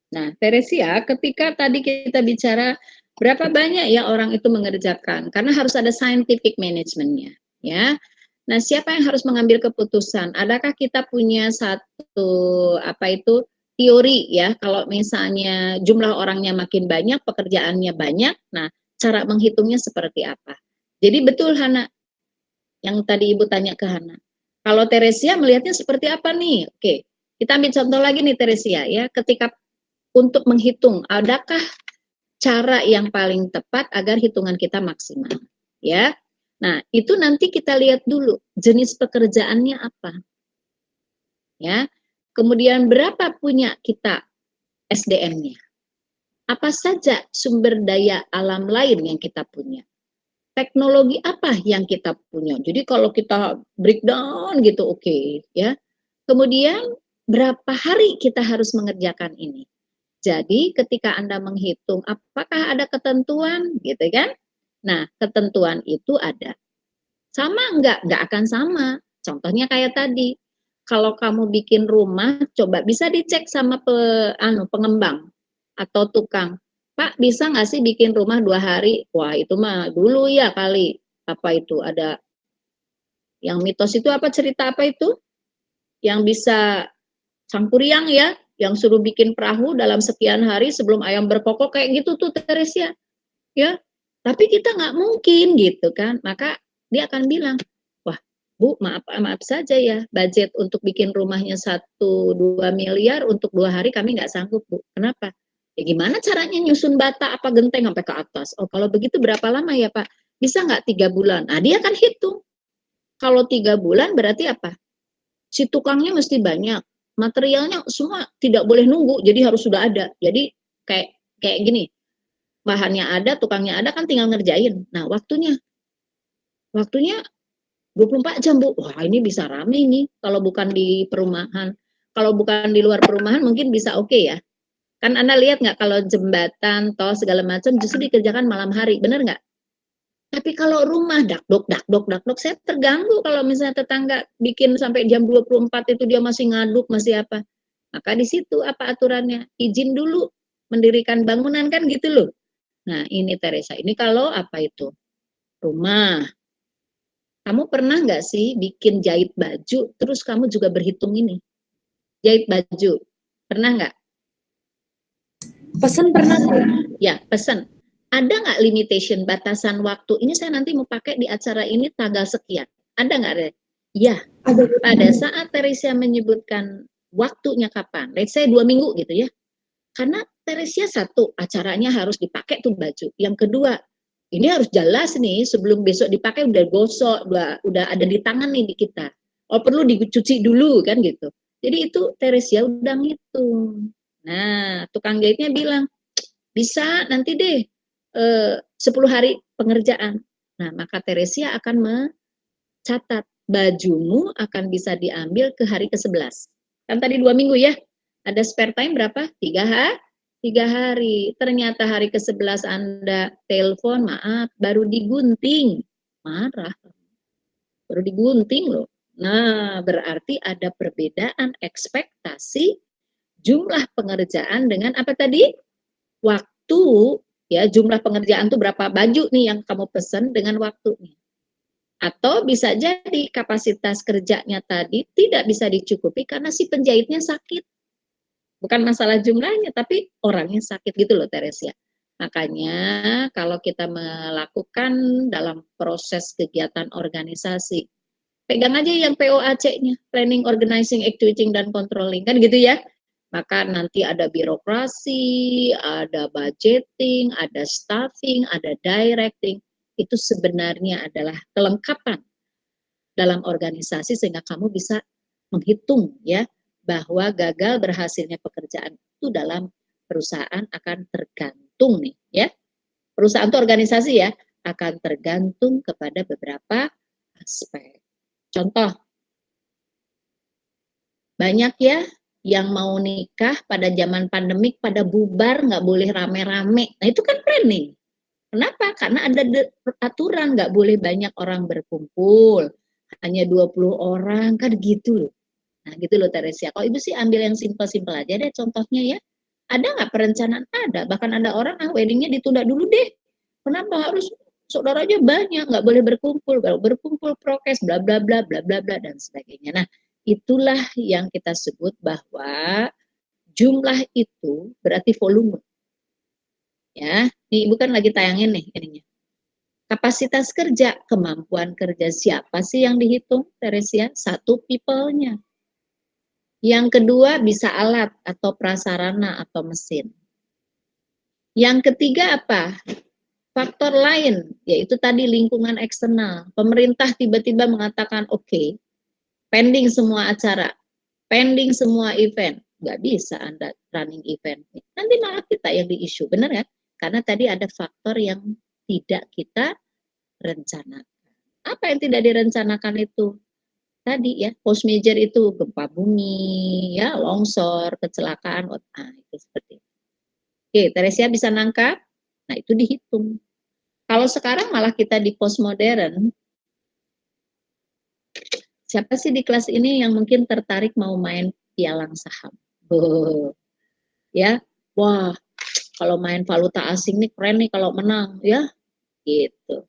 Nah, Teresia, ketika tadi kita bicara berapa banyak ya orang itu mengerjakan, karena harus ada scientific managementnya, ya. Nah, siapa yang harus mengambil keputusan? Adakah kita punya satu teori ya? Kalau misalnya jumlah orangnya makin banyak, pekerjaannya banyak, nah cara menghitungnya seperti apa? Jadi betul Hana, yang tadi Ibu tanya ke Hana. Kalau Teresia melihatnya seperti apa nih? Oke, kita ambil contoh lagi nih Teresia ya. Ketika untuk menghitung, adakah cara yang paling tepat agar hitungan kita maksimal, ya? Nah, itu nanti kita lihat dulu jenis pekerjaannya apa, ya. Kemudian berapa punya kita SDM-nya? Apa saja sumber daya alam lain yang kita punya? Teknologi apa yang kita punya? Jadi kalau kita breakdown gitu, oke, ya. Kemudian berapa hari kita harus mengerjakan ini? Jadi ketika Anda menghitung apakah ada ketentuan gitu kan? Nah, ketentuan itu ada. Sama enggak? Enggak akan sama. Contohnya kayak tadi. Kalau kamu bikin rumah, coba bisa dicek sama pengembang atau tukang. Pak, bisa nggak sih bikin rumah 2 hari? Wah, itu mah dulu ya kali. Apa itu? Ada yang mitos itu apa, cerita apa itu? Yang bisa Sangkuriang ya, yang suruh bikin perahu dalam sekian hari sebelum ayam berkokok kayak gitu tuh Teresia, ya. Tapi kita nggak mungkin gitu kan, maka dia akan bilang, wah Bu maaf saja ya, budget untuk bikin rumahnya 1-2 miliar untuk 2 hari kami nggak sanggup Bu. Kenapa? Ya gimana caranya nyusun bata apa genteng sampai ke atas? Oh kalau begitu berapa lama ya Pak? Bisa nggak 3 bulan? Nah dia akan hitung. Kalau 3 bulan berarti apa? Si tukangnya mesti banyak, materialnya semua tidak boleh nunggu, jadi harus sudah ada. Jadi kayak gini, bahannya ada, tukangnya ada, kan tinggal ngerjain. Nah, waktunya 24 jam, Bu. Wah, ini bisa rame nih kalau bukan di perumahan. kalau bukan di luar perumahan mungkin bisa oke ya. Kan Anda lihat nggak kalau jembatan, tol segala macam justru dikerjakan malam hari, benar nggak? Tapi kalau rumah dakdok, saya terganggu kalau misalnya tetangga bikin sampai jam 24 itu dia masih ngaduk, masih apa. Maka di situ apa aturannya? Izin dulu mendirikan bangunan kan gitu loh. Nah ini Teresa, ini kalau apa itu? Rumah. Kamu pernah nggak sih bikin jahit baju, terus kamu juga berhitung ini? Jahit baju, pernah nggak? Pesan pernah. Ya, pesan. Ada nggak limitation, batasan waktu? Ini saya nanti mau pakai di acara ini tanggal sekian. Ada nggak? Ya, Ada. pada saat Teresia menyebutkan waktunya kapan, let's say 2 minggu gitu ya. Karena Teresia satu, acaranya harus dipakai tuh baju. Yang kedua, ini harus jelas nih sebelum besok dipakai udah gosok, udah ada di tangan nih di kita. Oh perlu dicuci dulu kan gitu. Jadi itu Teresia udah ngitung. Nah tukang jahitnya bilang bisa nanti deh 10 hari pengerjaan. Nah maka Teresia akan mencatat bajumu akan bisa diambil ke hari ke-11. Kan tadi 2 minggu ya. Ada spare time berapa? 3 hari. Ternyata hari ke-11 Anda telepon, maaf, baru digunting. Marah. Baru digunting loh. Nah, berarti ada perbedaan ekspektasi jumlah pengerjaan dengan apa tadi? Waktu, ya jumlah pengerjaan tuh berapa baju nih yang kamu pesen dengan waktunya. Atau bisa jadi kapasitas kerjanya tadi tidak bisa dicukupi karena si penjahitnya sakit. Bukan masalah jumlahnya, tapi orangnya sakit gitu loh Teresia. Makanya kalau kita melakukan dalam proses kegiatan organisasi, pegang aja yang POAC-nya, Planning, Organizing, Executing, dan Controlling, kan gitu ya. Maka nanti ada birokrasi, ada budgeting, ada staffing, ada directing. Itu sebenarnya adalah kelengkapan dalam organisasi sehingga kamu bisa menghitung ya bahwa gagal berhasilnya pekerjaan itu dalam perusahaan akan tergantung nih ya. Perusahaan itu organisasi ya, akan tergantung kepada beberapa aspek. Contoh, banyak ya yang mau nikah pada zaman pandemik pada bubar, nggak boleh rame-rame. Nah itu kan planning. Kenapa? Karena ada aturan nggak boleh banyak orang berkumpul. Hanya 20 orang, kan gitu loh. Nah gitu loh Teresia. Kalau ibu sih ambil yang simpel-simpel aja deh contohnya ya. Ada nggak perencanaan? Ada. Bahkan ada orang weddingnya ditunda dulu deh. Kenapa harus saudaranya banyak, nggak boleh berkumpul, kalau berkumpul prokes, bla bla bla bla bla bla dan sebagainya. Nah itulah yang kita sebut bahwa jumlah itu berarti volume. Ya, ini ibu kan lagi tayangin nih ininya. Kapasitas kerja, kemampuan kerja siapa sih yang dihitung, Teresia? Satu, people-nya. Yang kedua bisa alat atau prasarana atau mesin. Yang ketiga apa? Faktor lain, yaitu tadi lingkungan eksternal. Pemerintah tiba-tiba mengatakan oke, pending semua acara, pending semua event. Nggak bisa Anda running event. Nanti malah kita yang di-issue, benar ya? Karena tadi ada faktor yang tidak kita rencanakan. Apa yang tidak direncanakan itu? Tadi ya, force major itu gempa bumi, ya longsor, kecelakaan, nah itu seperti itu. Oke, Teresia bisa nangkap? Nah itu dihitung. Kalau sekarang malah kita di postmodern, siapa sih di kelas ini yang mungkin tertarik mau main pialang saham? Ya, wah, kalau main valuta asing nih keren nih kalau menang, ya, gitu.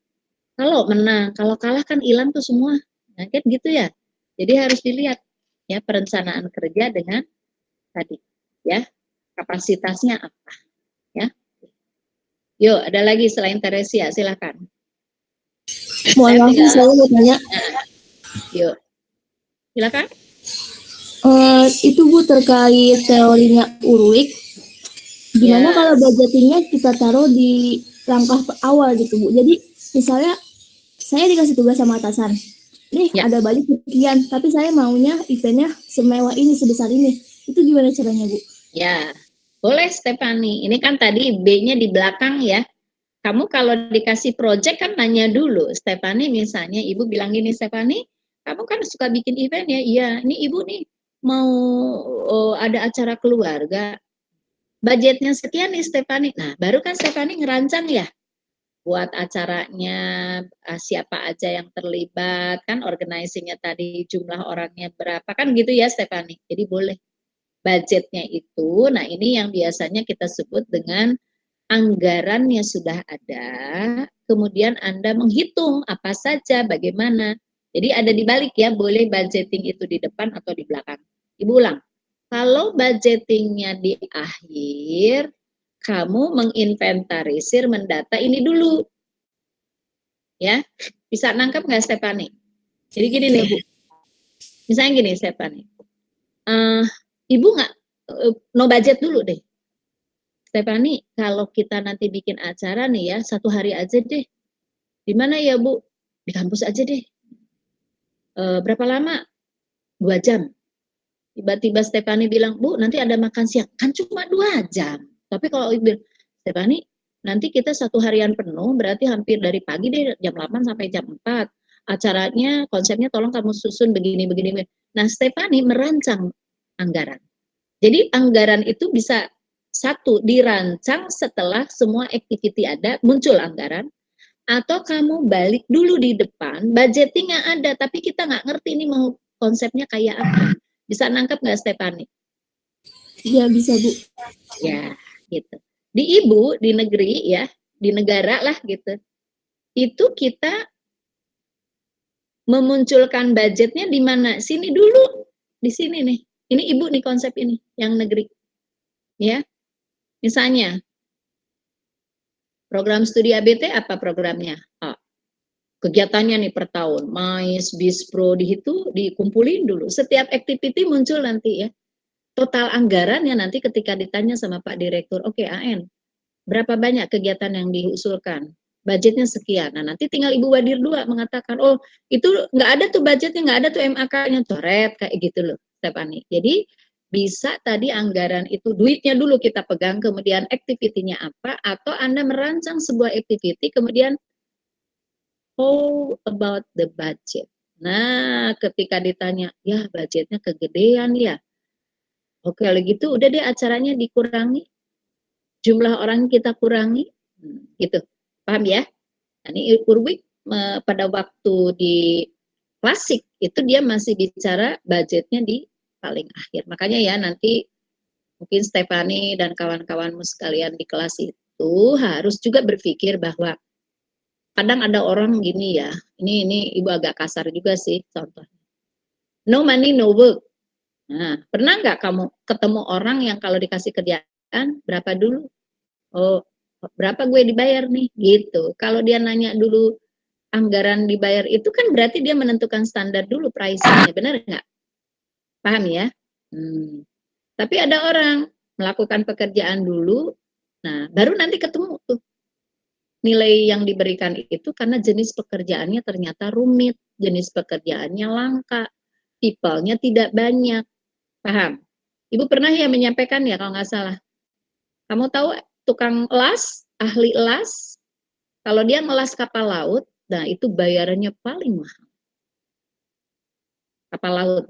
Kalau menang, kalau kalah kan hilang tuh semua, nah, kan gitu ya. Jadi harus dilihat ya perencanaan kerja dengan tadi, ya kapasitasnya apa, ya. Yuk, ada lagi selain Teresia, silakan. Mohon maaf, saya mau tanya. Yuk, silakan. Itu Bu terkait teorinya Urwig. Gimana kalau budgetingnya kita taruh di langkah awal gitu Bu. Jadi misalnya saya dikasih tugas sama atasan. Nih ada budget sekian, tapi saya maunya eventnya semewah ini, sebesar ini. Itu gimana caranya Bu? Ya, boleh Stefani. Ini kan tadi B-nya di belakang ya. Kamu kalau dikasih project kan nanya dulu. Stefani misalnya, ibu bilang gini, Stefani, kamu kan suka bikin event ya? Iya, ini ibu nih mau ada acara keluarga, budgetnya sekian nih Stefani. Nah, baru kan Stefani ngerancang ya buat acaranya, siapa aja yang terlibat, kan organizingnya tadi, jumlah orangnya berapa, kan gitu ya Stefani. Jadi boleh budgetnya itu, nah ini yang biasanya kita sebut dengan anggarannya sudah ada, kemudian Anda menghitung apa saja, bagaimana. Jadi ada di balik ya, boleh budgeting itu di depan atau di belakang. Ibu ulang, kalau budgetingnya di akhir, kamu menginventarisir, mendata ini dulu. Ya, bisa nangkep nggak Stefani? Jadi gini nih, misalnya gini Stefani, Ibu nggak, no budget dulu deh. Stefani, kalau kita nanti bikin acara nih ya, 1 hari aja deh. Di mana ya Bu? Di kampus aja deh. Berapa lama? 2 jam. Tiba-tiba Stefani bilang, Bu, nanti ada makan siang. Kan cuma 2 jam. Tapi kalau Ibu bilang, Stefani, nanti kita 1 harian penuh, berarti hampir dari pagi deh, jam 8 sampai jam 4. Acaranya, konsepnya tolong kamu susun begini. Nah, Stefani merancang anggaran. Jadi anggaran itu bisa satu dirancang setelah semua activity ada, muncul anggaran, atau kamu balik dulu di depan, budgetingnya ada, tapi kita nggak ngerti ini mau konsepnya kayak apa. Bisa nangkep nggak Stefani? Iya bisa Bu. Ya, gitu. Di Ibu, di negeri ya, di negara lah gitu, itu kita memunculkan budgetnya di mana? Sini dulu, di sini nih. Ini Ibu nih konsep ini, yang negeri. Ya, misalnya, program studi ABT apa programnya? Kegiatannya nih per tahun, MAIS, BISPRO, dikumpulin dulu. Setiap activity muncul nanti ya. Total anggarannya nanti ketika ditanya sama Pak Direktur, oke AN, berapa banyak kegiatan yang diusulkan? Budgetnya sekian. Nah nanti tinggal Ibu Wadir 2 mengatakan, oh itu nggak ada tuh budgetnya, nggak ada tuh MAK-nya, coret kayak gitu loh, Stefani. Jadi bisa tadi anggaran itu duitnya dulu kita pegang, kemudian activity-nya apa, atau Anda merancang sebuah activity, kemudian how about the budget. Nah, ketika ditanya, ya budgetnya kegedean ya. Oke, kalau gitu udah deh acaranya dikurangi, jumlah orang kita kurangi, gitu. Paham ya? Nah, ini Urwik pada waktu di klasik itu dia masih bicara budgetnya di paling akhir. Makanya ya nanti mungkin Stefani dan kawan-kawanmu sekalian di kelas itu harus juga berpikir bahwa kadang ada orang gini ya, ini Ibu agak kasar juga sih contohnya. No money, no work. Nah, pernah nggak kamu ketemu orang yang kalau dikasih kerjaan, berapa dulu? Oh, berapa gue dibayar nih? Gitu. Kalau dia nanya dulu anggaran dibayar itu kan berarti dia menentukan standar dulu pricing-nya, benar nggak? Paham ya? Tapi ada orang melakukan pekerjaan dulu, nah baru nanti ketemu tuh nilai yang diberikan itu karena jenis pekerjaannya ternyata rumit, jenis pekerjaannya langka, people-nya tidak banyak. Paham? Ibu pernah ya menyampaikan ya kalau nggak salah. Kamu tahu tukang las, ahli las, kalau dia ngelas kapal laut, nah itu bayarannya paling mahal. Kapal laut.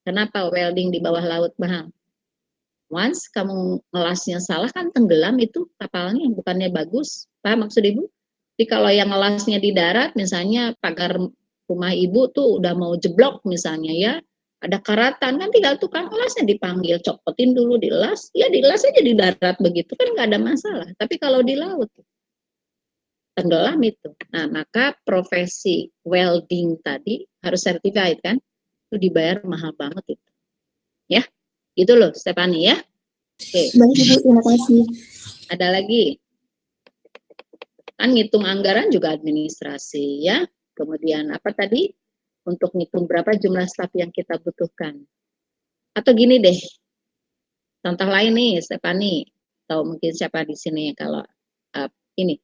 Kenapa welding di bawah laut mahal? Once kamu ngelasnya salah kan tenggelam itu kapalnya, bukannya bagus. Paham maksud Ibu? Jadi kalau yang ngelasnya di darat, misalnya pagar rumah Ibu tuh udah mau jeblok misalnya ya, ada karatan, kan tinggal tukang lasnya dipanggil, copotin dulu dilas, ya dilas aja di darat begitu, kan nggak ada masalah. Tapi kalau di laut, tenggelam itu. Nah, maka profesi welding tadi harus certified kan, itu dibayar mahal banget itu. Ya, gitu loh Stefani ya. Oke. Baik Ibu, terima kasih. Ada lagi? Kan ngitung anggaran juga administrasi ya. Kemudian apa tadi? Untuk ngitung berapa jumlah staf yang kita butuhkan. Atau gini deh, contoh lain nih, Stefani, atau mungkin siapa di sini kalau ini.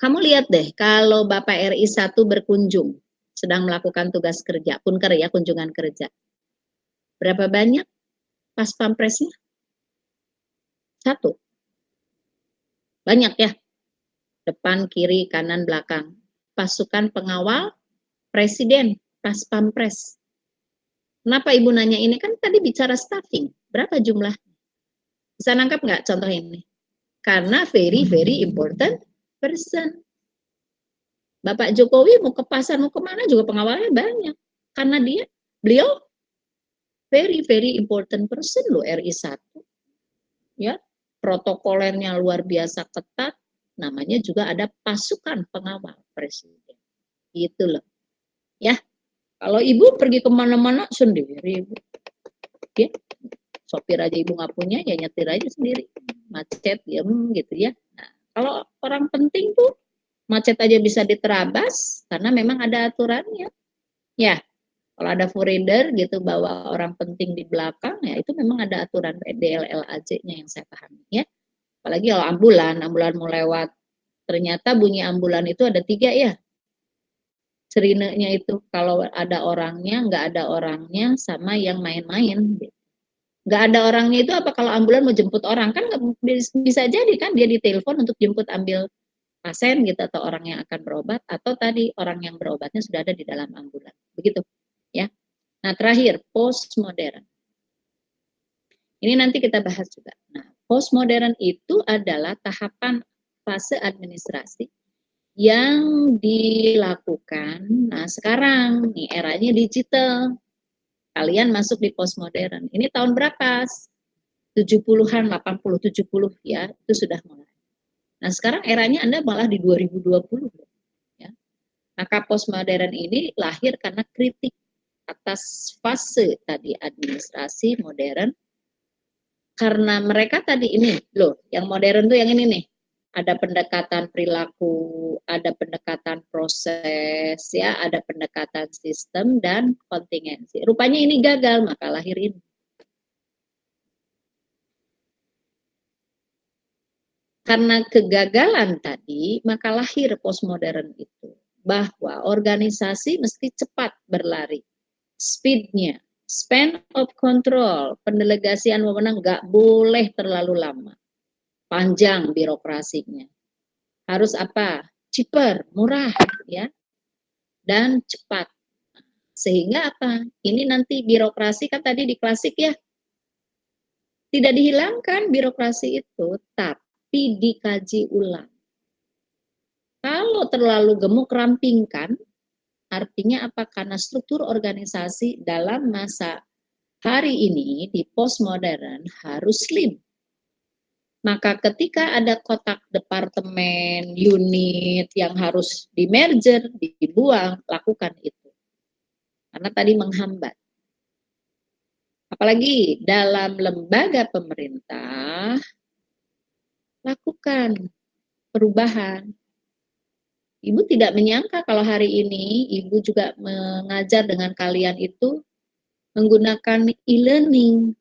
Kamu lihat deh, kalau Bapak RI 1 berkunjung, sedang melakukan tugas kerja, kunker ya, kunjungan kerja. Berapa banyak pas pampresnya? 1. Banyak ya. Depan, kiri, kanan, belakang. Pasukan pengawal, presiden, pas pampres. Kenapa Ibu nanya ini? Kan tadi bicara staffing. Berapa jumlah? Bisa nangkap nggak contoh ini? Karena very, very important person. Bapak Jokowi mau ke pasar, mau kemana juga pengawalnya banyak. Karena beliau very, very important person loh, RI 1. Ya, protokolernya luar biasa ketat. Namanya juga ada pasukan pengawal presiden. Gitu loh. Ya, kalau Ibu pergi kemana-mana sendiri. Ya, sopir aja Ibu nggak punya, ya nyetir aja sendiri. Macet, diem gitu ya. Nah, kalau orang penting tuh, macet aja bisa diterabas, karena memang ada aturannya. Ya, kalau ada foreigner gitu, bawa orang penting di belakang, ya itu memang ada aturan DLLAJ-nya yang saya pahami ya. Apalagi kalau ambulan mau lewat, ternyata bunyi ambulan itu ada 3 ya. Serinenya itu kalau ada orangnya, nggak ada orangnya, sama yang main-main. Nggak ada orangnya itu apa kalau ambulan mau jemput orang, kan bisa jadi kan dia ditelepon untuk jemput ambil pasien gitu, atau orang yang akan berobat, atau tadi orang yang berobatnya sudah ada di dalam ambulan. Begitu ya. Nah, terakhir postmodern. Ini nanti kita bahas juga. Nah, postmodern itu adalah tahapan fase administrasi yang dilakukan. Nah, sekarang nih eranya digital. Kalian masuk di postmodern. Ini tahun berapa? 70-an, 80, 70 ya, itu sudah mulai. Nah, sekarang eranya Anda malah di 2020 ya. Maka postmodern ini lahir karena kritik atas fase tadi administrasi modern, karena mereka tadi ini loh, yang modern tuh yang ini nih, ada pendekatan perilaku, ada pendekatan proses ya, ada pendekatan sistem dan kontingensi. Rupanya ini gagal, maka lahir ini. Karena kegagalan tadi, maka lahir postmodern itu, bahwa organisasi mesti cepat berlari. Speednya, span of control, pendelegasian wewenang nggak boleh terlalu lama, panjang birokrasinya. Harus apa? Cheaper, murah, ya, dan cepat. Sehingga apa? Ini nanti birokrasi kan tadi di klasik ya, tidak dihilangkan birokrasi itu, tapi dikaji ulang. Kalau terlalu gemuk rampingkan, artinya apa? Karena struktur organisasi dalam masa hari ini di postmodern harus slim. Maka ketika ada kotak departemen, unit yang harus di merger, dibuang, lakukan itu. Karena tadi menghambat. Apalagi dalam lembaga pemerintah, lakukan perubahan. Ibu tidak menyangka kalau hari ini Ibu juga mengajar dengan kalian itu menggunakan e-learning.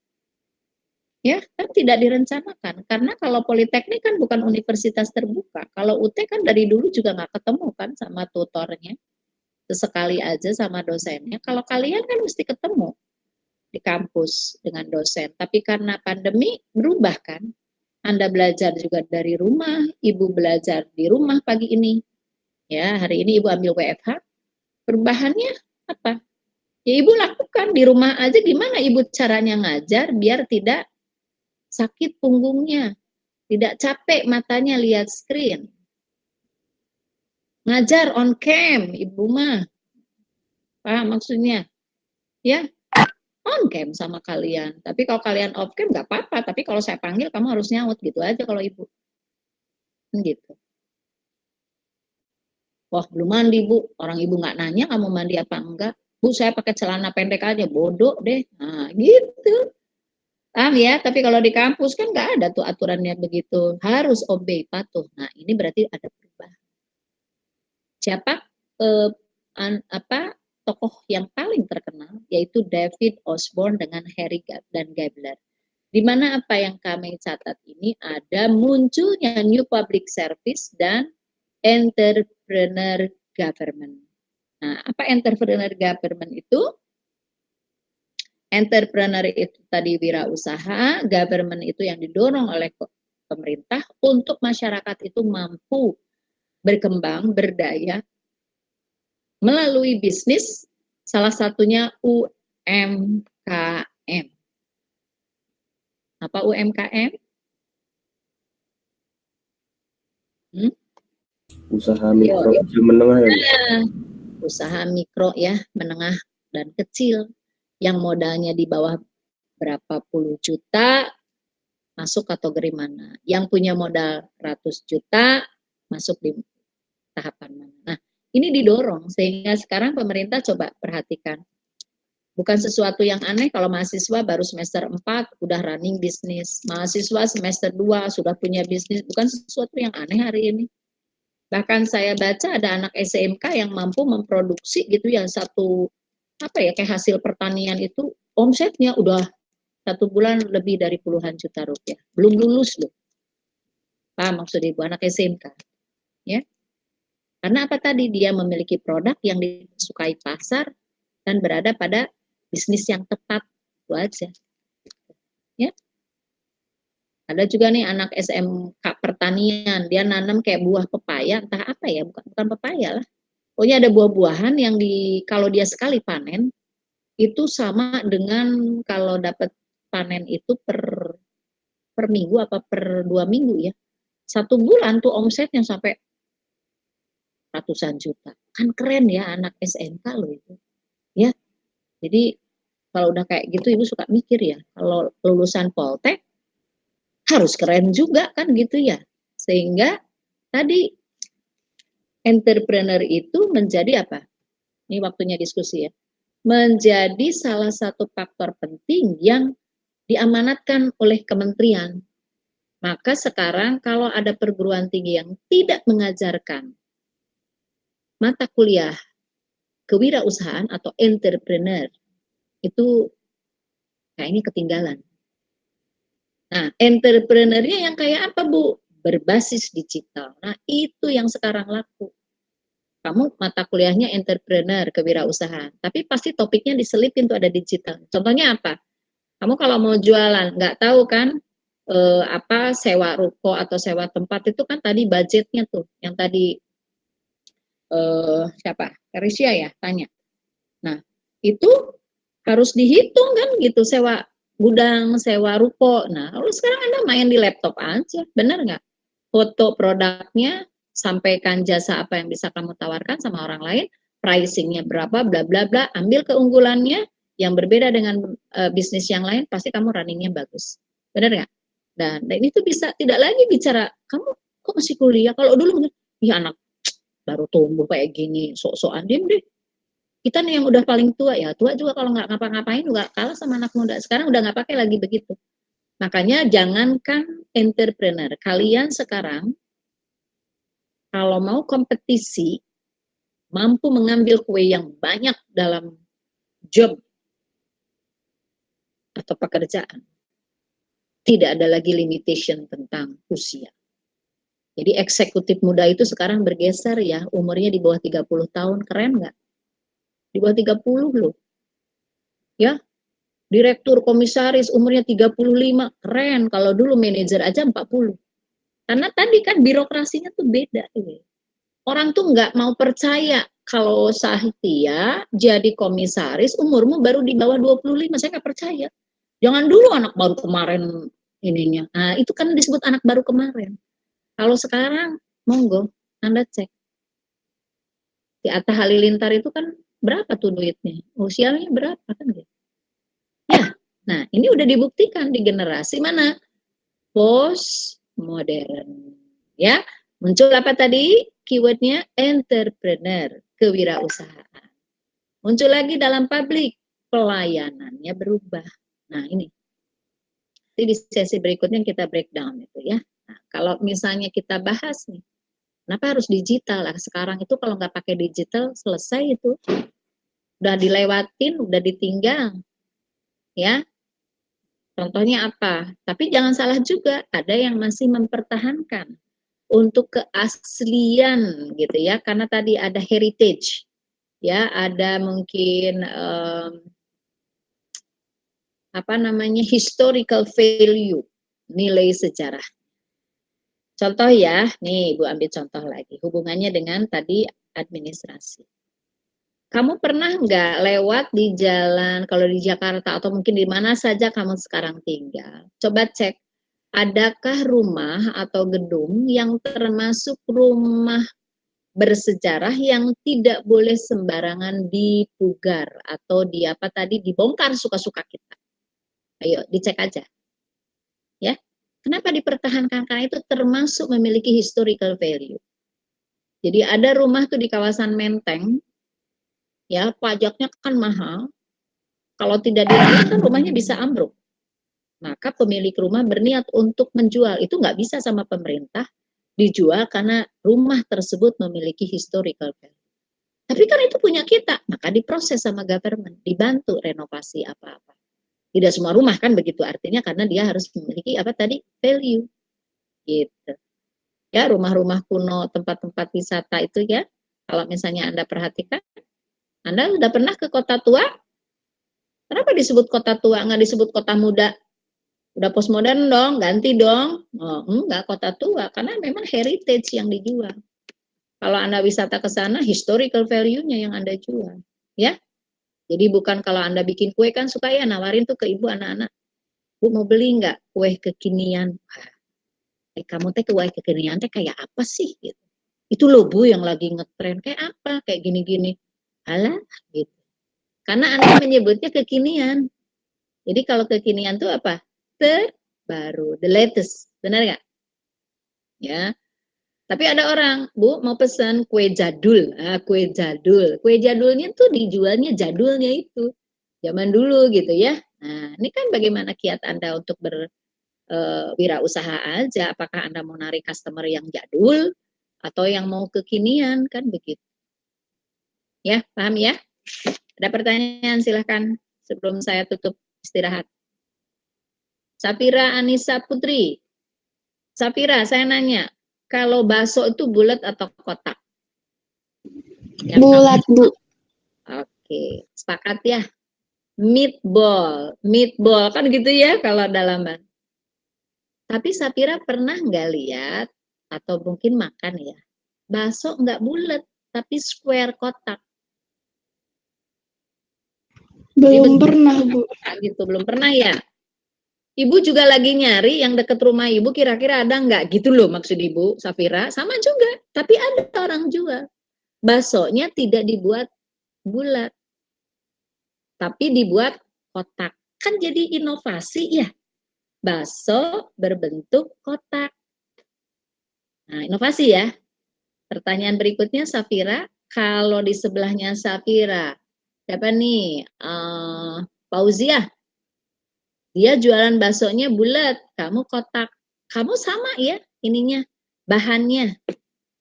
Ya, kan tidak direncanakan. Karena kalau Politeknik kan bukan universitas terbuka. Kalau UT kan dari dulu juga nggak ketemu kan sama tutornya. Sesekali aja sama dosennya. Kalau kalian kan mesti ketemu di kampus dengan dosen. Tapi karena pandemi berubah kan. Anda belajar juga dari rumah, Ibu belajar di rumah pagi ini. Ya, hari ini Ibu ambil WFH, perubahannya apa? Ya Ibu lakukan di rumah aja, gimana Ibu caranya ngajar biar tidak sakit punggungnya, tidak capek matanya lihat screen. Ngajar on cam, Ibu mah. Paham maksudnya? Ya, on cam sama kalian. Tapi kalau kalian off cam nggak apa-apa, tapi kalau saya panggil kamu harus nyaut gitu aja kalau Ibu. Gitu. Wah, belum mandi, Bu. Orang Ibu nggak nanya kamu mandi apa enggak. Bu, saya pakai celana pendek aja. Bodoh deh. Nah, gitu. Paham ya? Tapi kalau di kampus kan nggak ada tuh aturannya begitu. Harus obey, patuh. Nah, ini berarti ada perubahan. Siapa tokoh yang paling terkenal? Yaitu David Osborne dengan Harry dan Gabler. Di mana apa yang kami catat ini ada munculnya new public service dan entrepreneur government. Nah, apa entrepreneur government itu? Entrepreneur itu tadi wirausaha, government itu yang didorong oleh pemerintah untuk masyarakat itu mampu berkembang, berdaya melalui bisnis, salah satunya UMKM. Apa UMKM? Usaha mikro kecil menengah ya. Usaha mikro ya, menengah dan kecil yang modalnya di bawah berapa puluh juta masuk kategori mana? Yang punya modal ratus juta masuk di tahapan mana? Nah, ini didorong sehingga sekarang pemerintah coba perhatikan. Bukan sesuatu yang aneh kalau mahasiswa baru semester 4 udah running bisnis. Mahasiswa semester 2 sudah punya bisnis. Bukan sesuatu yang aneh hari ini. Bahkan saya baca ada anak SMK yang mampu memproduksi gitu ya satu kayak hasil pertanian itu omsetnya udah 1 bulan lebih dari puluhan juta rupiah. Belum lulus loh. Paham maksud ibu anak SMK? Ya. Karena apa tadi? Dia memiliki produk yang disukai pasar dan berada pada bisnis yang tepat. Itu aja. Ya. Ada juga nih anak SMK pertanian, dia nanam kayak buah pepaya, entah apa ya, bukan pepaya lah. Pokoknya ada buah-buahan yang kalau dia sekali panen, itu sama dengan kalau dapat panen itu per minggu apa per 2 minggu ya. 1 bulan tuh omsetnya sampai ratusan juta. Kan keren ya anak SMK loh itu. Ya. Jadi kalau udah kayak gitu ibu suka mikir ya, kalau lulusan Poltek harus keren juga kan gitu ya. Sehingga tadi entrepreneur itu menjadi apa? Ini waktunya diskusi ya. Menjadi salah satu faktor penting yang diamanatkan oleh kementerian. Maka sekarang kalau ada perguruan tinggi yang tidak mengajarkan mata kuliah kewirausahaan atau entrepreneur, itu kayaknya ketinggalan. Nah, entrepreneurnya yang kayak apa, Bu? Berbasis digital. Nah, itu yang sekarang laku. Kamu mata kuliahnya entrepreneur, kewirausahaan, tapi pasti topiknya diselipin tuh ada digital. Contohnya apa? Kamu kalau mau jualan, nggak tahu kan sewa ruko atau sewa tempat itu kan tadi budgetnya tuh, yang tadi siapa? Karisia ya, tanya. Nah, itu harus dihitung kan gitu, sewa gudang, sewa ruko. Nah, lalu sekarang Anda main di laptop aja, benar nggak? Foto produknya, sampaikan jasa apa yang bisa kamu tawarkan sama orang lain, pricingnya berapa, bla bla bla, ambil keunggulannya yang berbeda dengan bisnis yang lain, pasti kamu runningnya bagus. Benar nggak? Dan ini tuh bisa tidak lagi bicara, kamu kok masih kuliah? Kalau dulu, ya anak baru tumbuh kayak gini, sok-sokan, diem deh. Kita nih yang udah paling tua, ya tua juga kalau nggak ngapa-ngapain juga kalah sama anak muda. Sekarang udah nggak pakai lagi begitu. Makanya jangankan entrepreneur, kalian sekarang kalau mau kompetisi, mampu mengambil kue yang banyak dalam job atau pekerjaan, tidak ada lagi limitation tentang usia. Jadi eksekutif muda itu sekarang bergeser ya, umurnya di bawah 30 tahun, keren nggak? Di bawah 30 loh. Ya, direktur komisaris umurnya 35, keren. Kalau dulu manajer aja 40. Karena tadi kan birokrasinya tuh beda ini. Orang tuh nggak mau percaya kalau Sahtia jadi komisaris umurmu baru di bawah 25, saya nggak percaya. Jangan dulu anak baru kemarin ininya. Nah, itu kan disebut anak baru kemarin. Kalau sekarang, monggo, Anda cek. Di Atta Halilintar itu kan berapa tuh duitnya? Usianya berapa kan gitu. Ya, nah ini udah dibuktikan di generasi mana? Postmodern. Ya, muncul apa tadi? Keywordnya entrepreneur, kewirausahaan. Muncul lagi dalam publik, pelayanannya berubah. Nah ini. Di sesi berikutnya kita breakdown itu ya. Nah, kalau misalnya kita bahas nih, kenapa harus digital lah? Sekarang itu kalau nggak pakai digital selesai itu, udah dilewatin, udah ditinggal, ya. Contohnya apa? Tapi jangan salah juga, ada yang masih mempertahankan untuk keaslian gitu ya, karena tadi ada heritage, ya, ada mungkin historical value, nilai sejarah. Contoh ya, nih Ibu ambil contoh lagi, hubungannya dengan tadi administrasi. Kamu pernah nggak lewat di jalan, kalau di Jakarta atau mungkin di mana saja kamu sekarang tinggal? Coba cek, adakah rumah atau gedung yang termasuk rumah bersejarah yang tidak boleh sembarangan dipugar atau di apa tadi dibongkar suka-suka kita. Ayo dicek aja. Ya. Kenapa dipertahankan? Karena itu termasuk memiliki historical value. Jadi ada rumah tuh di kawasan Menteng, ya pajaknya kan mahal. Kalau tidak dirawat kan rumahnya bisa ambruk. Maka pemilik rumah berniat untuk menjual. Itu nggak bisa sama pemerintah dijual karena rumah tersebut memiliki historical value. Tapi kan itu punya kita, maka diproses sama government, dibantu renovasi apa-apa. Tidak semua rumah kan begitu artinya karena dia harus memiliki apa tadi value, gitu. Ya rumah-rumah kuno, tempat-tempat wisata itu ya, kalau misalnya Anda perhatikan, Anda sudah pernah ke kota tua? Kenapa disebut kota tua, nggak disebut kota muda? Udah postmodern dong, ganti dong. Oh, enggak, kota tua, karena memang heritage yang dijual. Kalau Anda wisata ke sana, historical value-nya yang Anda jual. Ya, jadi bukan kalau Anda bikin kue kan suka ya nawarin tuh ke ibu anak-anak. Bu mau beli nggak kue kekinian? Kamu teh kue kekinian teh kayak apa sih? Gitu. Itu loh Bu yang lagi ngetren. Kayak apa? Kayak gini-gini. Alah, gitu. Karena Anda menyebutnya kekinian. Jadi kalau kekinian tuh apa? Terbaru, the latest. Benar nggak? Ya. Tapi ada orang, Bu mau pesan kue jadul. Kue jadul. Kue jadulnya tuh dijualnya jadulnya itu. Zaman dulu gitu ya. Nah, ini kan bagaimana kiat Anda untuk berwirausaha aja. Apakah Anda mau narik customer yang jadul atau yang mau kekinian kan begitu. Ya, paham ya? Ada pertanyaan silahkan sebelum saya tutup istirahat. Safira Anissa Putri. Safira, saya nanya, kalau bakso itu bulat atau kotak? Bulat, Bu. Oke, sepakat ya. Meatball kan gitu ya kalau dalaman. Tapi Safira pernah nggak lihat atau mungkin makan ya, bakso nggak bulat tapi square kotak. Belum pernah, Bu. Gitu, belum pernah ya. Ibu juga lagi nyari yang deket rumah ibu kira-kira ada nggak gitu loh maksud ibu Safira. Sama juga, tapi ada orang jual. Baksonya tidak dibuat bulat, tapi dibuat kotak. Kan jadi inovasi ya. Bakso berbentuk kotak. Nah, inovasi ya. Pertanyaan berikutnya Safira, kalau di sebelahnya Safira, siapa nih? Fauziah. Dia jualan baksonya bulat, kamu kotak. Kamu sama ya ininya, bahannya.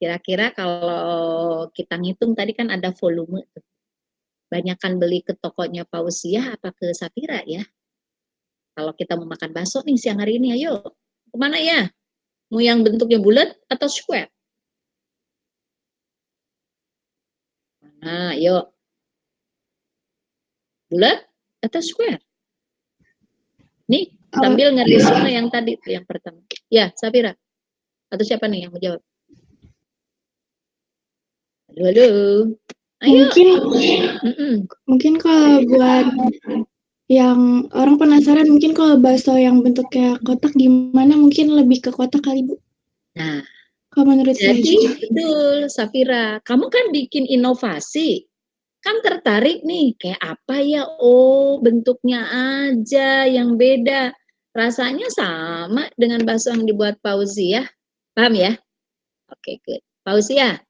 Kira-kira kalau kita ngitung tadi kan ada volume. Banyakan beli ke tokonya Fauziah apa ke Safira ya? Kalau kita mau makan bakso nih siang hari ini, ayo. Kemana ya? Mau yang bentuknya bulat atau square? Nah, yuk. Bulat atau square? Nih, sambil ngeresume yang tadi, yang pertama. Ya, Safira. Atau siapa nih yang menjawab? Halo. Ayo. Mungkin kalau buat yang orang penasaran, mungkin kalau bakso yang bentuknya kotak gimana, mungkin lebih ke kotak kali, Bu. Nah, kalau menurut saya. Jadi betul, Safira. Kamu kan bikin inovasi. Kan tertarik nih, kayak apa ya? Oh, bentuknya aja yang beda. Rasanya sama dengan bakso yang dibuat Fauziah. Paham ya? Oke, good. Fauziah,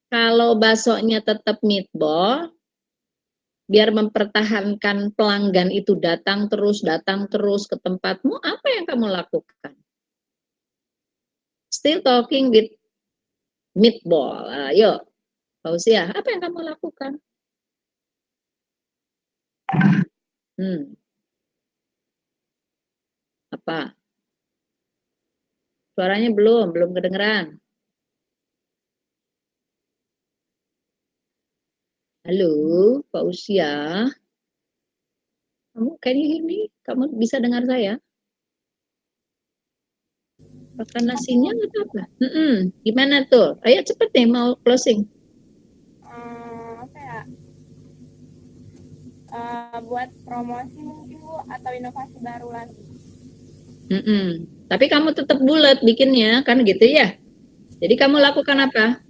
kalau baksonya tetap meatball, biar mempertahankan pelanggan itu datang terus ke tempatmu, apa yang kamu lakukan? Still talking with meatball. Ayo, Fauziah, apa yang kamu lakukan? Apa? Suaranya belum kedengeran. Halo, Fauziah. Kamu can you hear me? Kamu bisa dengar saya? Makan nasinya atau apa? Mm-mm. Gimana tuh? Ayo cepet nih mau closing. Apa ya? buat promosi mungkin Bu, atau inovasi baru lagi. Tapi kamu tetap bulat bikinnya, kan gitu ya? Jadi kamu lakukan apa?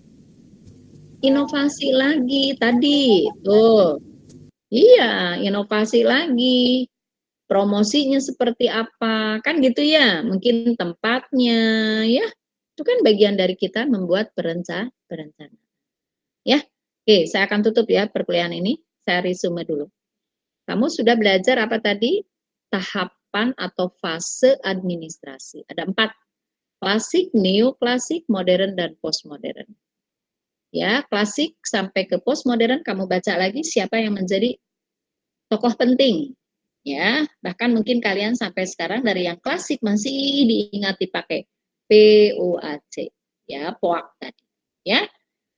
Inovasi lagi tadi. Tuh. Iya, inovasi lagi. Promosinya seperti apa? Kan gitu ya. Mungkin tempatnya ya. Itu kan bagian dari kita membuat perencanaan. Ya. Oke, saya akan tutup ya perkuliahan ini. Saya resume dulu. Kamu sudah belajar apa tadi? Tahapan atau fase administrasi. Ada 4. Klasik, neoklasik, modern, dan postmodern. Ya, klasik sampai ke postmodern kamu baca lagi siapa yang menjadi tokoh penting. Ya, bahkan mungkin kalian sampai sekarang dari yang klasik masih diingat dipakai POAC. Ya, POAC tadi. Ya.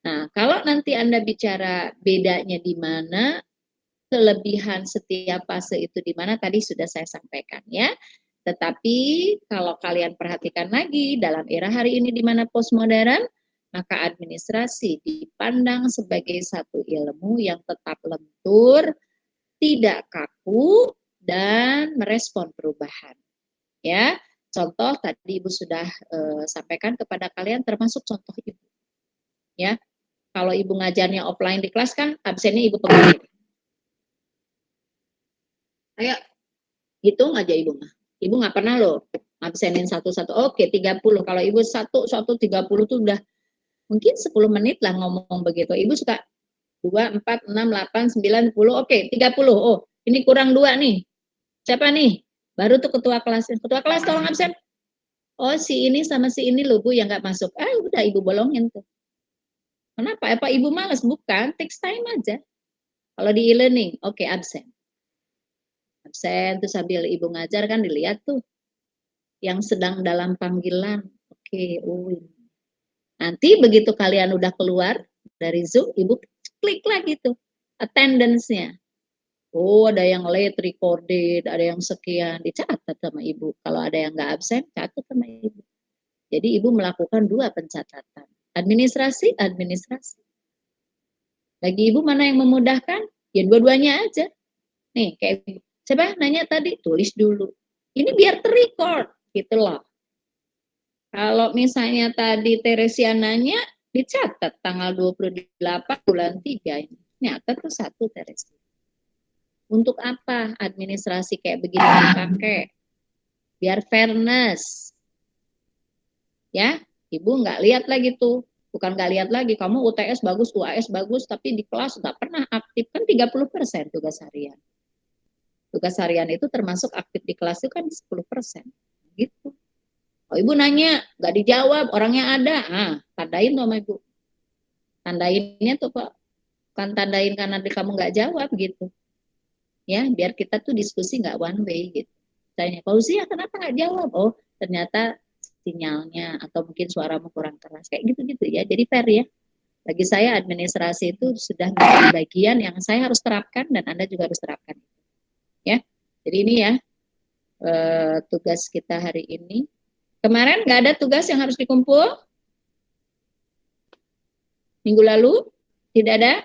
Nah, kalau nanti Anda bicara bedanya di mana, kelebihan setiap fase itu di mana tadi sudah saya sampaikan ya. Tetapi kalau kalian perhatikan lagi dalam era hari ini di mana postmodern, maka administrasi dipandang sebagai satu ilmu yang tetap lentur, tidak kaku, dan merespon perubahan. Ya, contoh tadi Ibu sudah sampaikan kepada kalian, termasuk contoh Ibu. Ya, kalau Ibu ngajarnya offline di kelas kan absennya Ibu pegang. Ayo, hitung aja Ibu mah. Ibu nggak pernah loh absenin satu-satu. Oke, 30. Kalau Ibu satu 30 tuh udah mungkin 10 menit lah ngomong begitu. Ibu suka 2, 4, 6, 8, 9, 10. Oke, 30. Oh, ini kurang 2 nih. Siapa nih? Baru tuh ketua kelas. Ketua kelas tolong absen. Oh, si ini sama si ini loh Bu yang nggak masuk. Udah Ibu bolongin tuh. Kenapa? Apa Ibu malas? Bukan, takes time aja. Kalau di e-learning, oke, absen. Absen, terus sambil Ibu ngajar kan dilihat tuh. Yang sedang dalam panggilan. Oke, nanti begitu kalian udah keluar dari Zoom, Ibu klik lagi tuh attendance-nya. Oh, ada yang late recorded, ada yang sekian, dicatat sama Ibu. Kalau ada yang nggak absen, catat sama Ibu. Jadi Ibu melakukan 2 pencatatan. Administrasi. Bagi Ibu mana yang memudahkan? Ya dua-duanya aja. Nih, kayak coba nanya tadi, tulis dulu. Ini biar terrecord, gitu loh. Kalau misalnya tadi Teresiananya dicatat tanggal 28 bulan 3 ini. Nyata tuh 1 Teresia. Untuk apa administrasi kayak begini dipakai? Biar fairness. Ya, Ibu nggak lihat lagi tuh. Bukan nggak lihat lagi, kamu UTS bagus, UAS bagus, tapi di kelas nggak pernah aktif. Kan 30% tugas harian. Tugas harian itu termasuk aktif di kelas itu kan 10%. Gitu. Oh, Ibu nanya, nggak dijawab, orangnya ada. Tandain tuh sama Ibu. Tandainnya tuh Pak. Bukan tandain karena kamu nggak jawab gitu. Ya, biar kita tuh diskusi nggak one way gitu. Tanya, Fauzi, kenapa nggak jawab? Oh, ternyata sinyalnya atau mungkin suaramu kurang keras. Kayak gitu-gitu ya. Jadi fair ya. Bagi saya administrasi itu sudah menjadi bagian yang saya harus terapkan dan Anda juga harus terapkan. Ya. Jadi ini ya tugas kita hari ini. Kemarin nggak ada tugas yang harus dikumpul? Minggu lalu? Tidak ada?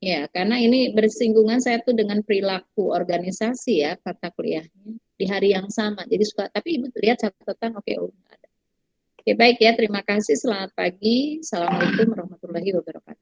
Ya, karena ini bersinggungan saya tuh dengan perilaku organisasi ya, kata kuliahnya. Di hari yang sama. Jadi suka, tapi Ibu lihat catatan, oke, ada. Oke, baik ya, terima kasih. Selamat pagi. Assalamualaikum warahmatullahi wabarakatuh.